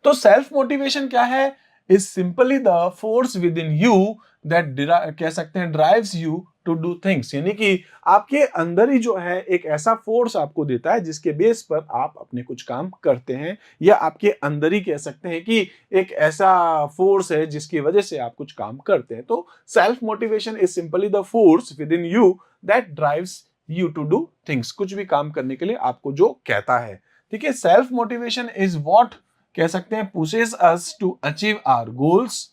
तो सेल्फ मोटिवेशन क्या है, is simply the force within you that कह सकते हैं drives you to do things, यानी कि आपके अंदर ही जो है एक ऐसा फोर्स आपको देता है जिसके बेस पर आप अपने कुछ काम करते हैं, या आपके अंदर ही कह सकते हैं कि एक ऐसा फोर्स है जिसकी वजह से आप कुछ काम करते हैं। तो self motivation is simply the force within you that drives you to do things, कुछ भी काम करने के लिए आपको जो कहता है, ठीक है। सेल्फ मोटिवेशन इज व्हाट कह सकते हैं pushes us to achieve our goals,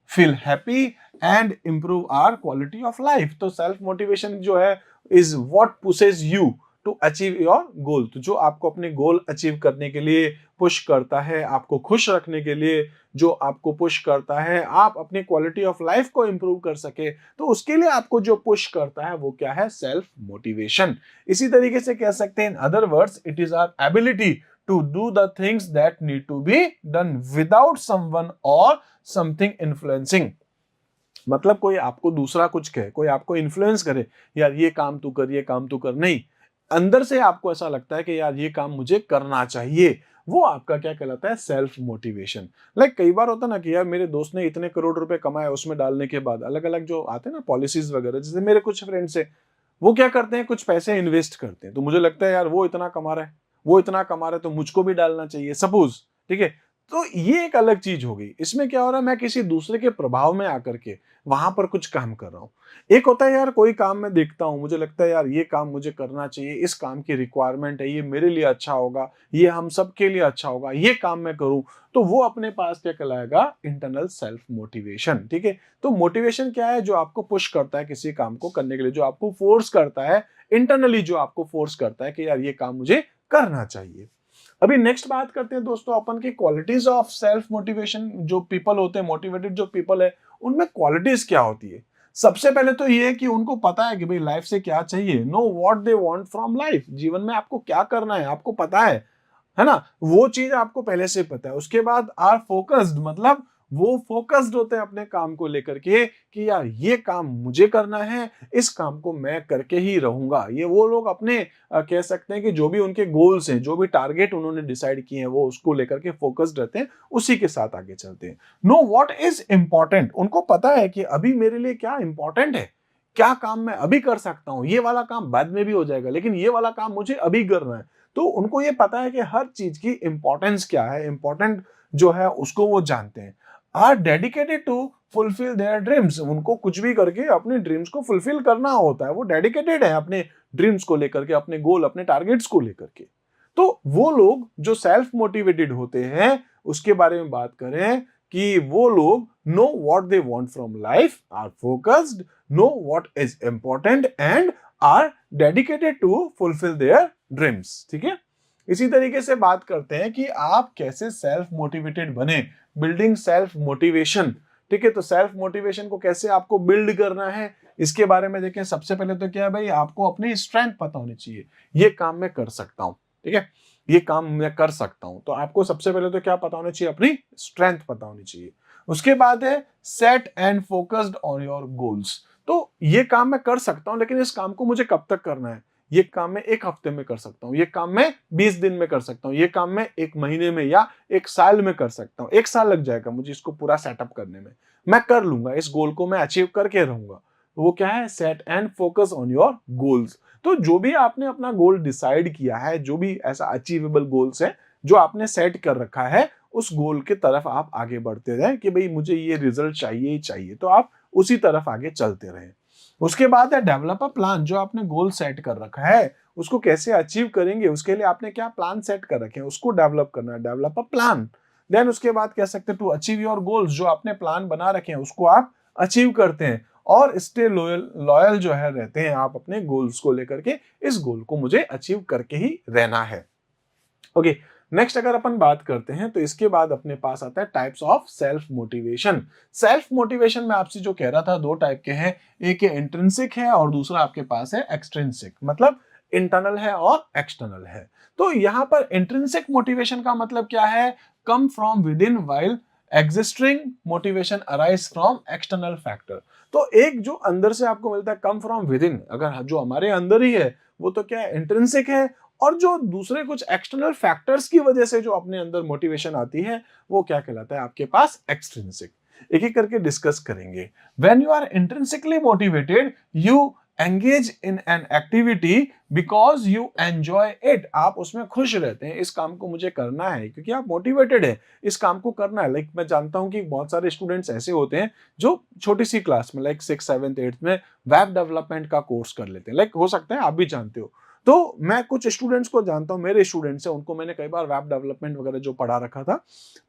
feel happy and improve our quality of life. तो सेल्फ मोटिवेशन जो है is what pushes you to achieve your goal, तो जो आपको अपने गोल अचीव करने के लिए पुश करता है, आपको खुश रखने के लिए जो आपको पुश करता है, आप अपनी क्वालिटी ऑफ लाइफ को इंप्रूव कर सके, तो उसके लिए आपको जो पुश करता है वो क्या है, सेल्फ मोटिवेशन। इसी तरीके से कह सकते हैं in other words, it is our ability to do the things that need to be done without someone or something influencing। मतलब कोई आपको दूसरा कुछ कहे, कोई आपको इन्फ्लुएंस करे, यार ये काम तू कर, ये काम तू कर, नहीं, अंदर से आपको ऐसा लगता है कि यार ये काम मुझे करना चाहिए, वो आपका क्या कहलाता है, सेल्फ मोटिवेशन। लाइक कई बार होता ना कि यार मेरे दोस्त ने इतने करोड़ रुपए कमाए, उसमें डालने के बाद अलग अलग जो आते हैं ना पॉलिसीज वगैरह, जैसे मेरे कुछ फ्रेंड्स है, वो क्या करते हैं, कुछ पैसे इन्वेस्ट करते हैं, तो मुझे लगता है यार वो इतना कमा रहा है, वो इतना कमा रहा है, तो मुझको भी डालना चाहिए, सपोज, ठीक है। तो ये एक अलग चीज हो गई। इसमें क्या हो रहा है, मैं किसी दूसरे के प्रभाव में आकर के वहां पर कुछ काम कर रहा हूं। एक होता है यार कोई काम मैं देखता हूं, मुझे लगता है यार ये काम मुझे करना चाहिए, इस काम की रिक्वायरमेंट है, ये मेरे लिए अच्छा होगा, ये हम सबके लिए अच्छा होगा, ये काम मैं करूं, तो वो अपने पास क्या कहलाएगा, इंटरनल सेल्फ मोटिवेशन, ठीक है। तो मोटिवेशन क्या है, जो आपको पुश करता है किसी काम को करने के लिए, जो आपको फोर्स करता है इंटरनली, जो आपको फोर्स करता है कि यार ये काम मुझे करना चाहिए। अभी नेक्स्ट बात करते हैं दोस्तों अपन की क्वालिटीज ऑफ सेल्फ मोटिवेशन। जो पीपल होते हैं, मोटिवेटेड जो पीपल है, उनमें क्वालिटीज क्या होती है। सबसे पहले तो ये है कि उनको पता है कि भाई लाइफ से क्या चाहिए, no what they want from life, जीवन में आपको क्या करना है आपको पता है ना, वो चीज आपको पहले से पता है। उसके बाद आर फोकस्ड, मतलब वो फोकस्ड होते हैं अपने काम को लेकर के कि यार ये काम मुझे करना है, इस काम को मैं करके ही रहूंगा। ये वो लोग अपने कह सकते हैं कि जो भी उनके गोल्स हैं, जो भी टारगेट उन्होंने डिसाइड किए हैं, वो उसको लेकर के फोकस्ड रहते हैं, उसी के साथ आगे चलते हैं। नो व्हाट इज इंपॉर्टेंट, उनको पता है कि अभी मेरे लिए क्या इंपॉर्टेंट है, क्या काम मैं अभी कर सकता हूं, ये वाला काम बाद में भी हो जाएगा लेकिन ये वाला काम मुझे अभी करना है। तो उनको ये पता है कि हर चीज की इंपॉर्टेंस क्या है, इंपॉर्टेंट जो है उसको वो जानते हैं। Are dedicated to fulfill their dreams, उनको कुछ भी करके अपने ड्रीम्स को फुलफिल करना होता है, वो डेडिकेटेड है अपने ड्रीम्स को लेकर के, अपने गोल, अपने टारगेट्स को लेकर के। तो वो लोग जो सेल्फ मोटिवेटेड होते हैं उसके बारे में बात करें कि वो लोग know what they want from life, are focused, know what is important and are dedicated to fulfill their dreams. ठीक है, इसी तरीके से बात करते हैं कि आप कैसे सेल्फ मोटिवेटेड बने, बिल्डिंग सेल्फ मोटिवेशन। ठीक है, तो सेल्फ मोटिवेशन को कैसे आपको बिल्ड करना है इसके बारे में देखें। सबसे पहले तो क्या है भाई, आपको अपनी स्ट्रेंथ पता होनी चाहिए, ये काम मैं कर सकता हूं। ठीक है, ये काम मैं कर सकता हूं, तो आपको सबसे पहले तो क्या पता होना चाहिए, अपनी स्ट्रेंथ पता होनी चाहिए। उसके बाद है set and focused on your goals. तो ये काम मैं कर सकता हूं, लेकिन इस काम को मुझे कब तक करना है। ये काम मैं एक हफ्ते में कर सकता हूँ, ये काम मैं 20 दिन में कर सकता हूँ, ये काम मैं एक महीने में या एक साल में कर सकता हूँ। एक साल लग जाएगा मुझे इसको पूरा सेटअप करने में, मैं कर लूंगा, इस गोल को मैं अचीव करके रहूंगा। तो वो क्या है, set and focus on your goals. तो जो भी आपने अपना गोल डिसाइड किया है, जो भी ऐसा अचीवेबल गोल्स है जो आपने सेट कर रखा है, उस गोल की तरफ आप आगे बढ़ते रहें कि भाई मुझे ये रिजल्ट चाहिए ही चाहिए, तो आप उसी तरफ आगे चलते रहें। उसके बाद है डेवलप अ प्लान। जो आपने गोल सेट कर रखा है उसको कैसे अचीव करेंगे, उसके लिए आपने क्या प्लान सेट कर रखे हैं उसको डेवलप करना है, डेवलप अ प्लान। देन उसके बाद कह सकते हैं टू अचीव योर गोल्स। जो आपने प्लान बना रखे हैं उसको आप अचीव करते हैं और स्टे लॉयल, लॉयल जो है रहते हैं आप अपने गोल्स को लेकर के, इस गोल को मुझे अचीव करके ही रहना है। ओके, नेक्स्ट अगर अपन बात करते हैं तो इसके बाद अपने पास आता है types of self motivation. Self motivation में आपसे जो कह रहा था दो टाइप के हैं, एक इंट्रिंसिक है और दूसरा आपके पास है एक्सट्रिंसिक, मतलब इंटरनल है और एक्सटर्नल है। तो यहां पर इंट्रिंसिक मोटिवेशन का मतलब क्या है, come from with in, while existing motivation arise from external factor. तो एक जो अंदर से आपको मिलता है कम फ्रॉम विद इन, अगर जो हमारे अंदर ही है वो तो क्या है, इंट्रिंसिक है। और जो दूसरे कुछ एक्सटर्नल फैक्टर्स की वजह से जो अपने अंदर मोटिवेशन आती है वो क्या कहलाता है आपके पास, एक्सट्रिंसिक। एक एक करके डिस्कस करेंगे। When you are intrinsically motivated, you engage in an activity because you enjoy it. आप उसमें खुश रहते हैं, इस काम को मुझे करना है क्योंकि आप मोटिवेटेड है, इस काम को करना है। लाइक मैं जानता हूं कि बहुत सारे स्टूडेंट्स ऐसे होते हैं जो छोटी सी क्लास में लाइक 6, 7, 8 में वेब डेवलपमेंट का कोर्स कर लेते हैं। लाइक हो सकता है आप भी जानते हो। तो मैं कुछ स्टूडेंट्स को जानता हूं, मेरे स्टूडेंट्स हैं, उनको मैंने कई बार वेब डेवलपमेंट वगैरह जो पढ़ा रखा था।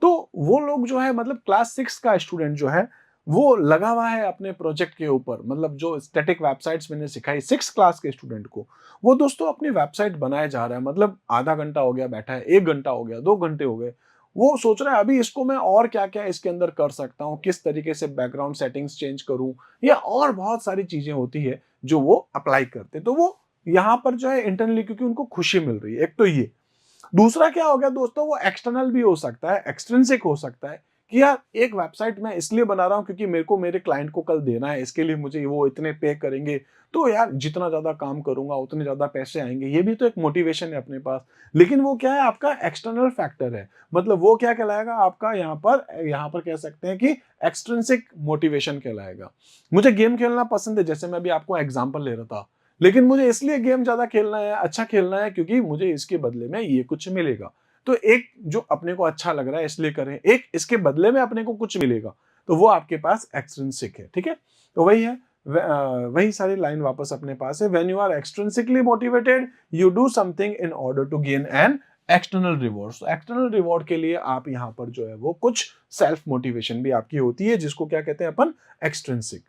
तो वो लोग जो है, मतलब क्लास 6 का स्टूडेंट जो है वो लगा हुआ है अपने प्रोजेक्ट के ऊपर। मतलब जो स्टैटिक वेबसाइट्स मैंने सिखाई 6 क्लास के स्टूडेंट को, वो दोस्तों अपनी वेबसाइट बनाए जा रहा है। मतलब आधा घंटा हो गया बैठा है, 1 घंटा हो गया, 2 घंटे हो गए, वो सोच रहा है अभी इसको मैं और क्या क्या इसके अंदर कर सकता हूँ, किस तरीके से बैकग्राउंड सेटिंग्स चेंज करूं, या और बहुत सारी चीजें होती है जो वो अप्लाई करते। तो वो यहाँ पर जो है इंटरनली, क्योंकि उनको खुशी मिल रही है। एक तो ये, दूसरा क्या हो गया दोस्तों, वो एक्सटर्नल भी हो सकता है, एक्सट्रिंसिक हो सकता है कि यार एक वेबसाइट मैं इसलिए बना रहा हूं क्योंकि मेरे को मेरे क्लाइंट को कल देना है, इसके लिए मुझे वो इतने पे करेंगे, तो यार जितना ज्यादा काम करूंगा उतने ज्यादा पैसे आएंगे। ये भी तो एक मोटिवेशन है अपने पास, लेकिन वो क्या है, आपका एक्सटर्नल फैक्टर है। मतलब वो क्या कहलाएगा आपका, यहाँ पर कह सकते हैं कि एक्सट्रिंसिक मोटिवेशन कहलाएगा। मुझे गेम खेलना पसंद है, जैसे मैं अभी आपको एग्जांपल ले रहा था, लेकिन मुझे इसलिए गेम ज्यादा खेलना है, अच्छा खेलना है क्योंकि मुझे इसके बदले में ये कुछ मिलेगा। तो एक जो अपने को अच्छा लग रहा है इसलिए करें, एक इसके बदले में अपने को कुछ मिलेगा, तो वो आपके पास एक्सट्रिंसिक है। ठीक है, तो वही है, वही सारी लाइन वापस अपने पास है। When you are extrinsically motivated, you do something in order to gain an external reward. External reward के लिए आप यहाँ पर जो है वो कुछ सेल्फ मोटिवेशन भी आपकी होती है, जिसको क्या कहते हैं अपन, एक्सट्रिंसिक।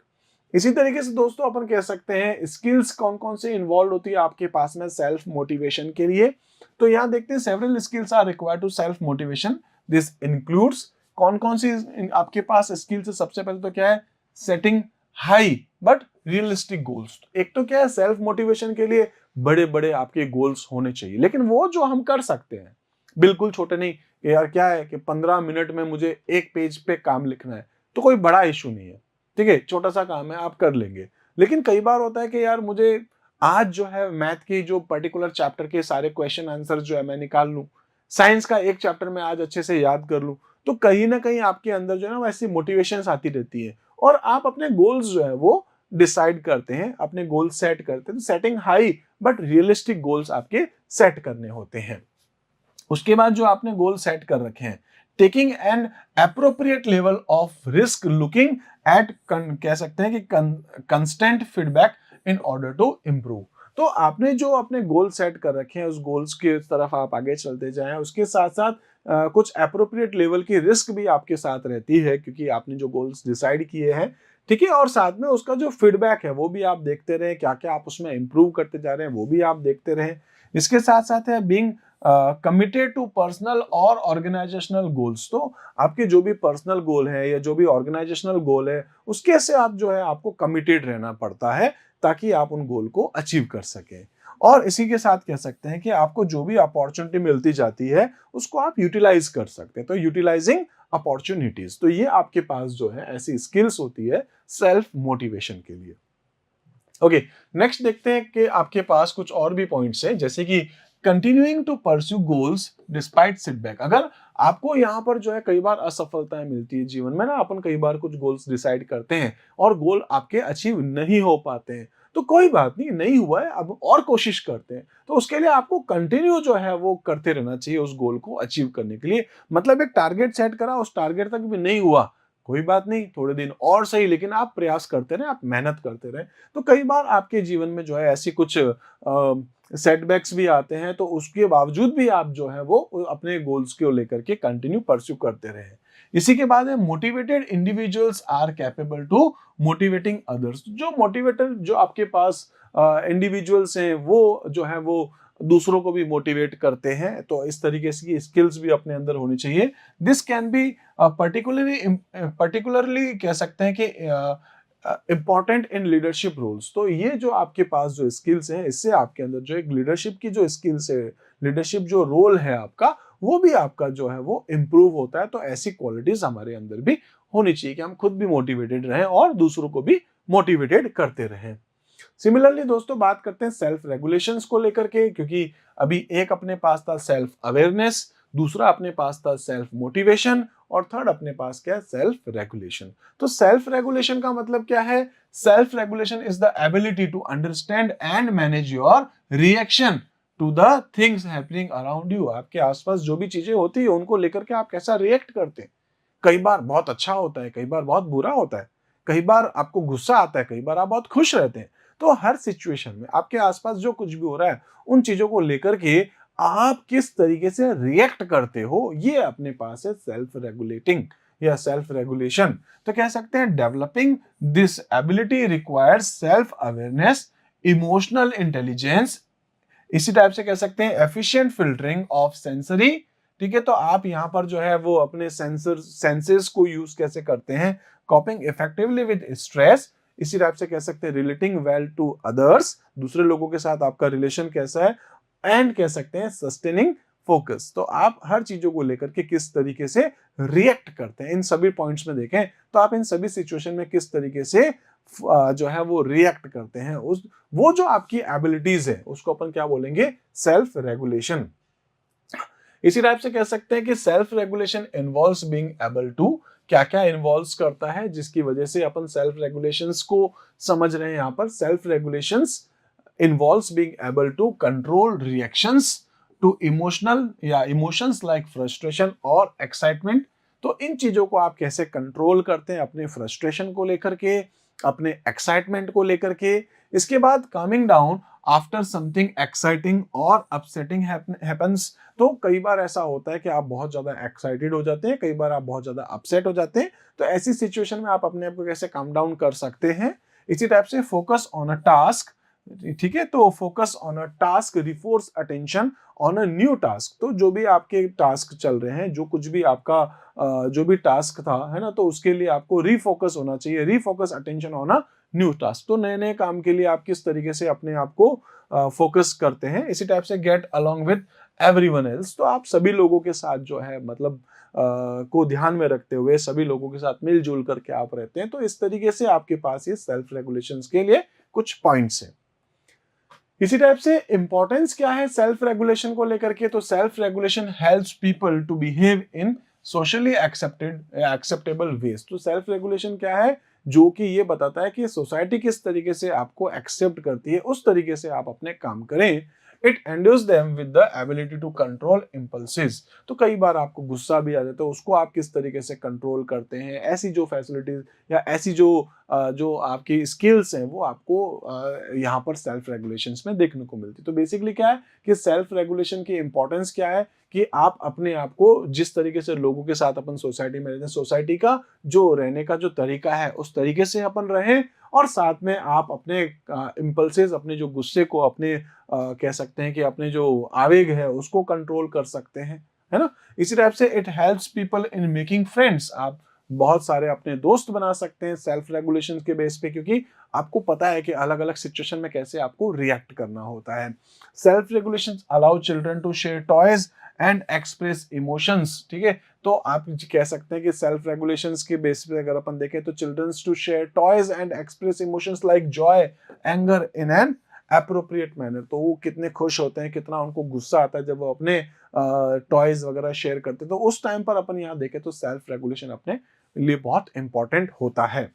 इसी तरीके से दोस्तों अपन कह सकते हैं स्किल्स कौन कौन से इन्वॉल्व होती है आपके पास में सेल्फ मोटिवेशन के लिए। तो यहां देखते हैं several skills are required to self motivation. This includes, कौन कौन सी आपके पास स्किल्स है। सबसे पहले तो क्या है, setting high but realistic goals. एक तो क्या है, सेल्फ मोटिवेशन के लिए बड़े बड़े आपके गोल्स होने चाहिए, लेकिन वो जो हम कर सकते हैं, बिल्कुल छोटे नहीं। यार क्या है कि 15 मिनट में मुझे एक पेज पे काम लिखना है, तो कोई बड़ा इशू नहीं है। ठीक है, छोटा सा काम है, आप कर लेंगे। लेकिन कई बार होता है कि यार मुझे आज जो है मैथ की जो पर्टिकुलर चैप्टर के सारे क्वेश्चन आंसर जो है मैं निकाल लूं, साइंस का एक चैप्टर में आज अच्छे से याद कर लूं, तो कहीं ना कहीं आपके अंदर जो है ना वैसी मोटिवेशंस आती रहती है और आप अपने गोल्स जो है वो डिसाइड करते हैं, अपने गोल सेट करते हैं। तो setting high but realistic goals आपके सेट करने होते हैं। उसके बाद जो आपने गोल सेट कर रखे हैं, taking an appropriate level of risk, looking at, कह सकते हैं कि constant feedback in order to improve. तो आपने जो अपने गोल सेट कर रखे हैं, उस गोल्स की तरफ आप आगे चलते जाएं। उसके साथ साथ कुछ एप्रोप्रिएट लेवल की रिस्क भी आपके साथ रहती है, क्योंकि आपने जो गोल्स डिसाइड किए हैं, ठीक है। और साथ में उसका जो फीडबैक है वो भी आप देखते रहें, क्या क्या आप उसमें इंप्रूव करते जा रहे हैं वो भी आप देखते रहें। इसके साथ साथ है बीइंग कमिटेड टू पर्सनल और ऑर्गेनाइजेशनल गोल्स। तो आपके जो भी पर्सनल गोल है या जो भी ऑर्गेनाइजेशनल गोल है, उसके से आप जो है आपको कमिटेड रहना पड़ता है, ताकि आप उन गोल को अचीव कर सकें। और इसी के साथ कह सकते हैं कि आपको जो भी अपॉर्चुनिटी मिलती जाती है, उसको आप यूटिलाइज कर सकते हैं। तो यूटिलाइजिंग अपॉर्चुनिटीज, तो ये आपके पास जो है ऐसी स्किल्स होती है सेल्फ मोटिवेशन के लिए। ओके, नेक्स्ट देखते हैं कि आपके पास कुछ और भी पॉइंट्स हैं, जैसे कि continuing to pursue goals despite setback. अगर आपको यहाँ पर जो है कई बार असफलताएं मिलती है जीवन में ना, अपन कई बार कुछ गोल्स डिसाइड करते हैं और गोल आपके अचीव नहीं हो पाते हैं, तो कोई बात नहीं, नहीं हुआ है, अब और कोशिश करते हैं। तो उसके लिए आपको कंटिन्यू जो है वो करते रहना चाहिए उस गोल को अचीव करने के लिए। मतलब एक टारगेट सेट करा, उस टारगेट तक भी नहीं हुआ, कोई बात नहीं, थोड़े दिन और सही, लेकिन आप प्रयास करते रहे, आप मेहनत करते रहे। तो कई बार आपके जीवन में जो है ऐसी कुछ सेटबैक्स भी आते हैं, तो उसके बावजूद भी आप जो है वो अपने गोल्स को लेकर के कंटिन्यू परस्यू करते रहे। इसी के बाद है motivated individuals are capable to motivating others. जो मोटिवेटर जो आपके पास इंडिविजुअल्स हैं, वो जो है वो दूसरों को भी मोटिवेट करते हैं। तो इस तरीके की स्किल्स भी अपने अंदर होनी चाहिए। दिस कैन बी पर्टिकुलरली कह सकते हैं कि इंपॉर्टेंट इन लीडरशिप रोल्स। तो ये जो आपके पास जो स्किल्स हैं, इससे आपके अंदर जो एक लीडरशिप की जो स्किल्स है, लीडरशिप जो रोल है आपका, वो भी आपका जो है वो इम्प्रूव होता है। तो ऐसी क्वालिटीज हमारे अंदर भी होनी चाहिए कि हम खुद भी मोटिवेटेड रहें और दूसरों को भी मोटिवेटेड करते रहें। सिमिलरली दोस्तों, बात करते हैं सेल्फ रेगुलेशंस को लेकर के, क्योंकि अभी एक अपने पास था सेल्फ अवेयरनेस, दूसरा अपने पास था सेल्फ मोटिवेशन, और थर्ड अपने पास क्या है, सेल्फ रेगुलेशन। तो सेल्फ रेगुलेशन का मतलब क्या है? Self regulation is the ability to understand and manage your reaction to the things happening around you. आपके आसपास जो भी चीजें होती है, उनको लेकर के आप कैसा रिएक्ट करते हैं। कई बार बहुत अच्छा होता है, कई बार बहुत बुरा होता है, कई बार आपको गुस्सा आता है, कई बार आप बहुत खुश रहते हैं। तो हर सिचुएशन में आपके आसपास जो कुछ भी हो रहा है, उन चीजों को लेकर के आप किस तरीके से रिएक्ट करते हो, ये अपने पास है सेल्फ रेगुलेटिंग या सेल्फ रेगुलेशन। तो कह सकते हैं developing this ability requires self awareness, emotional intelligence, इसी टाइप से कह सकते हैं एफिशिएंट फिल्टरिंग ऑफ सेंसरी। ठीक है, तो आप यहाँ पर जो है वो अपने सेंसेस को यूज कैसे करते हैं, कॉपिंग इफेक्टिवली विद स्ट्रेस। इसी टाइप से कह सकते हैं रिलेटिंग वेल टू अदर्स, दूसरे लोगों के साथ आपका रिलेशन कैसा है, एंड कह सकते हैं सस्टेनिंग फोकस। तो आप हर चीजों को लेकर के किस तरीके से रिएक्ट करते हैं, इन सभी पॉइंट्स में देखें तो आप इन सभी सिचुएशन में किस तरीके से जो है वो रिएक्ट करते हैं, उस वो जो आपकी एबिलिटीज है उसको अपन क्या बोलेंगे, सेल्फ रेगुलेशन। इसी टाइप से कह सकते हैं कि self regulation involves being able to, क्या क्या इन्वॉल्व्स करता है जिसकी वजह से अपन सेल्फ रेगुलेशंस को समझ रहे हैं। यहाँ पर self regulations involves being able to control reactions to emotional या इमोशंस लाइक फ्रस्ट्रेशन और एक्साइटमेंट। तो इन चीजों को आप कैसे कंट्रोल करते हैं, अपने फ्रस्ट्रेशन को लेकर के, अपने एक्साइटमेंट को लेकर के। इसके बाद coming down after something exciting और अपसेटिंग हैपेंस। तो कई बार ऐसा होता है कि आप बहुत ज्यादा एक्साइटेड हो जाते हैं, कई बार आप बहुत ज्यादा अपसेट हो जाते हैं। तो ऐसी सिचुएशन में आप अपने आप को कैसे काम डाउन कर सकते हैं। इसी टाइप से फोकस ऑन अ टास्क, ठीक है, तो focus on a task refers attention on a new task. तो जो भी आपके टास्क चल रहे हैं, जो कुछ भी आपका जो भी टास्क था, है ना, तो उसके लिए आपको रीफोकस होना चाहिए, refocus attention on a new task. तो नए नए काम के लिए आप किस तरीके से अपने आप को फोकस करते हैं। इसी टाइप से get along with everyone else. तो आप सभी लोगों के साथ जो है मतलब को ध्यान में रखते हुए सभी लोगों के साथ मिलजुल करके आप रहते हैं। तो इस तरीके से आपके पास ये सेल्फ रेगुलेशंस के लिए कुछ पॉइंट्स हैं। इसी टाइप से इंपॉर्टेंस क्या है सेल्फ रेगुलेशन को लेकर के, तो self regulation helps people to behave in socially acceptable ways. तो सेल्फ रेगुलेशन क्या है, जो कि ये बताता है कि सोसाइटी किस तरीके से आपको एक्सेप्ट करती है, उस तरीके से आप अपने काम करें। It endues them with the ability to control impulses. तो कई बार आपको गुस्सा भी आ जाता है, उसको आप किस तरीके से कंट्रोल करते हैं, ऐसी जो फैसिलिटीज या ऐसी जो आपकी स्किल्स हैं वो आपको यहाँ पर सेल्फ रेगुलेशंस में देखने को मिलती है। तो बेसिकली क्या है कि सेल्फ रेगुलेशन की इंपॉर्टेंस क्या है कि आप अपने आप को जिस तरीके से लोगों के साथ अपन सोसाइटी में रहते हैं, सोसाइटी का जो रहने का जो तरीका है उस तरीके से अपन रहें, और साथ में आप अपने इम्पल्सेस, अपने जो गुस्से को, अपने कह सकते हैं कि अपने जो आवेग है उसको कंट्रोल कर सकते हैं, है ना। इसी टाइप से it helps people in making friends. आप बहुत सारे अपने दोस्त बना सकते हैं सेल्फ रेगुलेशन के बेस पे, क्योंकि आपको पता है कि अलग अलग सिचुएशन में कैसे आपको रिएक्ट करना होता है। Self regulation allow children to share toys and express emotions, ठीक है। तो आप कह सकते हैं कि सेल्फ रेगुलेशंस के बेस पे अगर अपन देखें तो childrens to share toys and express emotions like joy, anger in an appropriate manner. तो वो कितने खुश होते हैं, कितना उनको गुस्सा आता है जब वो अपने टॉयज वगैरह शेयर करते हैं। तो उस टाइम पर अपन यहाँ देखें तो सेल्फ रेगुलेशन अपने लिए बहुत इंपॉर्टेंट होता है।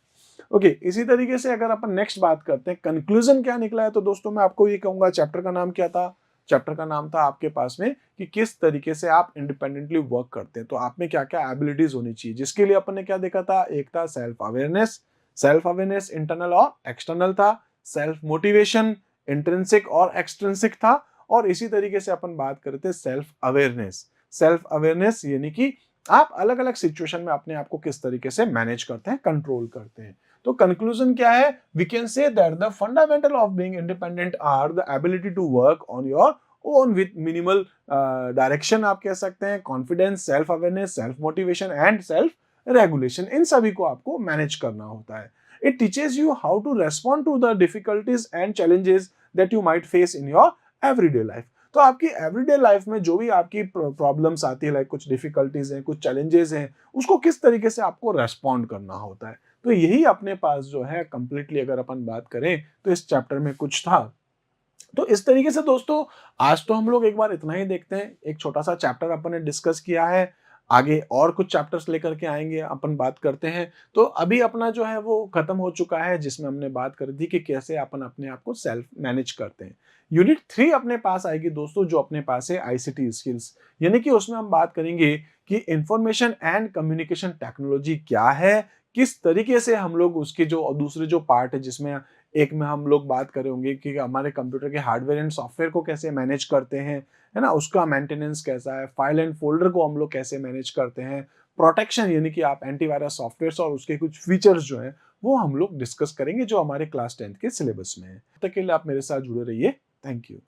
ओके, इसी तरीके से अगर अपन नेक्स्ट बात करते हैं कंक्लूजन क्या निकला है, तो दोस्तों मैं आपको ये कहूंगा, चैप्टर का नाम क्या था? चैप्टर का नाम था आपके पास में कि किस तरीके से आप इंडिपेंडेंटली वर्क करते हैं, तो आप में क्या क्या एबिलिटीज होनी चाहिए, जिसके लिए अपन ने क्या देखा था? एक था self awareness, self awareness internal और एक्सटर्नल था। सेल्फ मोटिवेशन इंट्रिंसिक और एक्सट्रिंसिक था। और इसी तरीके से अपन बात करते हैं सेल्फ अवेयरनेस। सेल्फ अवेयरनेस यानी कि आप अलग अलग सिचुएशन में अपने आप को किस तरीके से मैनेज करते हैं, कंट्रोल करते हैं। तो कंक्लूजन क्या है? We can say that the fundamental of being independent are the ability to work on your own with minimal direction, आप कह सकते हैं, confidence, self awareness, self motivation and self regulation. इन सभी को आपको मैनेज करना होता है। It teaches you how to respond to the difficulties and challenges that you might face in your everyday life. तो आपकी एवरीडे लाइफ में जो भी आपकी प्रॉब्लम्स आती है, लाइक कुछ डिफिकल्टीज हैं, कुछ चैलेंजेस हैं, उसको किस तरीके से आपको रेस्पॉन्ड करना होता है। तो यही अपने पास जो है कंप्लीटली अगर अपन बात करें तो इस चैप्टर में कुछ था। तो इस तरीके से दोस्तों आज तो हम लोग एक बार इतना ही देखते हैं, एक छोटा सा चैप्टर अपन ने डिस्कस किया है, आगे और कुछ चैप्टर्स लेकर के आएंगे, अपन बात करते हैं। तो अभी अपना जो है वो खत्म हो चुका है, जिसमें हमने बात करी थी कि कैसे अपन अपने आप को सेल्फ मैनेज करते हैं। यूनिट 3 अपने पास आएगी दोस्तों, जो अपने पास है आईसीटी स्किल्स, यानी कि उसमें हम बात करेंगे कि इंफॉर्मेशन एंड कम्युनिकेशन टेक्नोलॉजी क्या है, किस तरीके से हम लोग उसके जो दूसरे जो पार्ट है, जिसमें एक में हम लोग बात करेंगे कि हमारे कंप्यूटर के हार्डवेयर एंड सॉफ्टवेयर को कैसे मैनेज करते हैं, है ना, उसका मेंटेनेंस कैसा है, फाइल एंड फोल्डर को हम लोग कैसे मैनेज करते हैं, प्रोटेक्शन यानी कि आप एंटीवायरस सॉफ्टवेयर और उसके कुछ फीचर्स जो हैं वो हम लोग डिस्कस करेंगे, जो हमारे क्लास 10th के सिलेबस में है। तब तक के लिए आप मेरे साथ जुड़े रहिए। Thank you.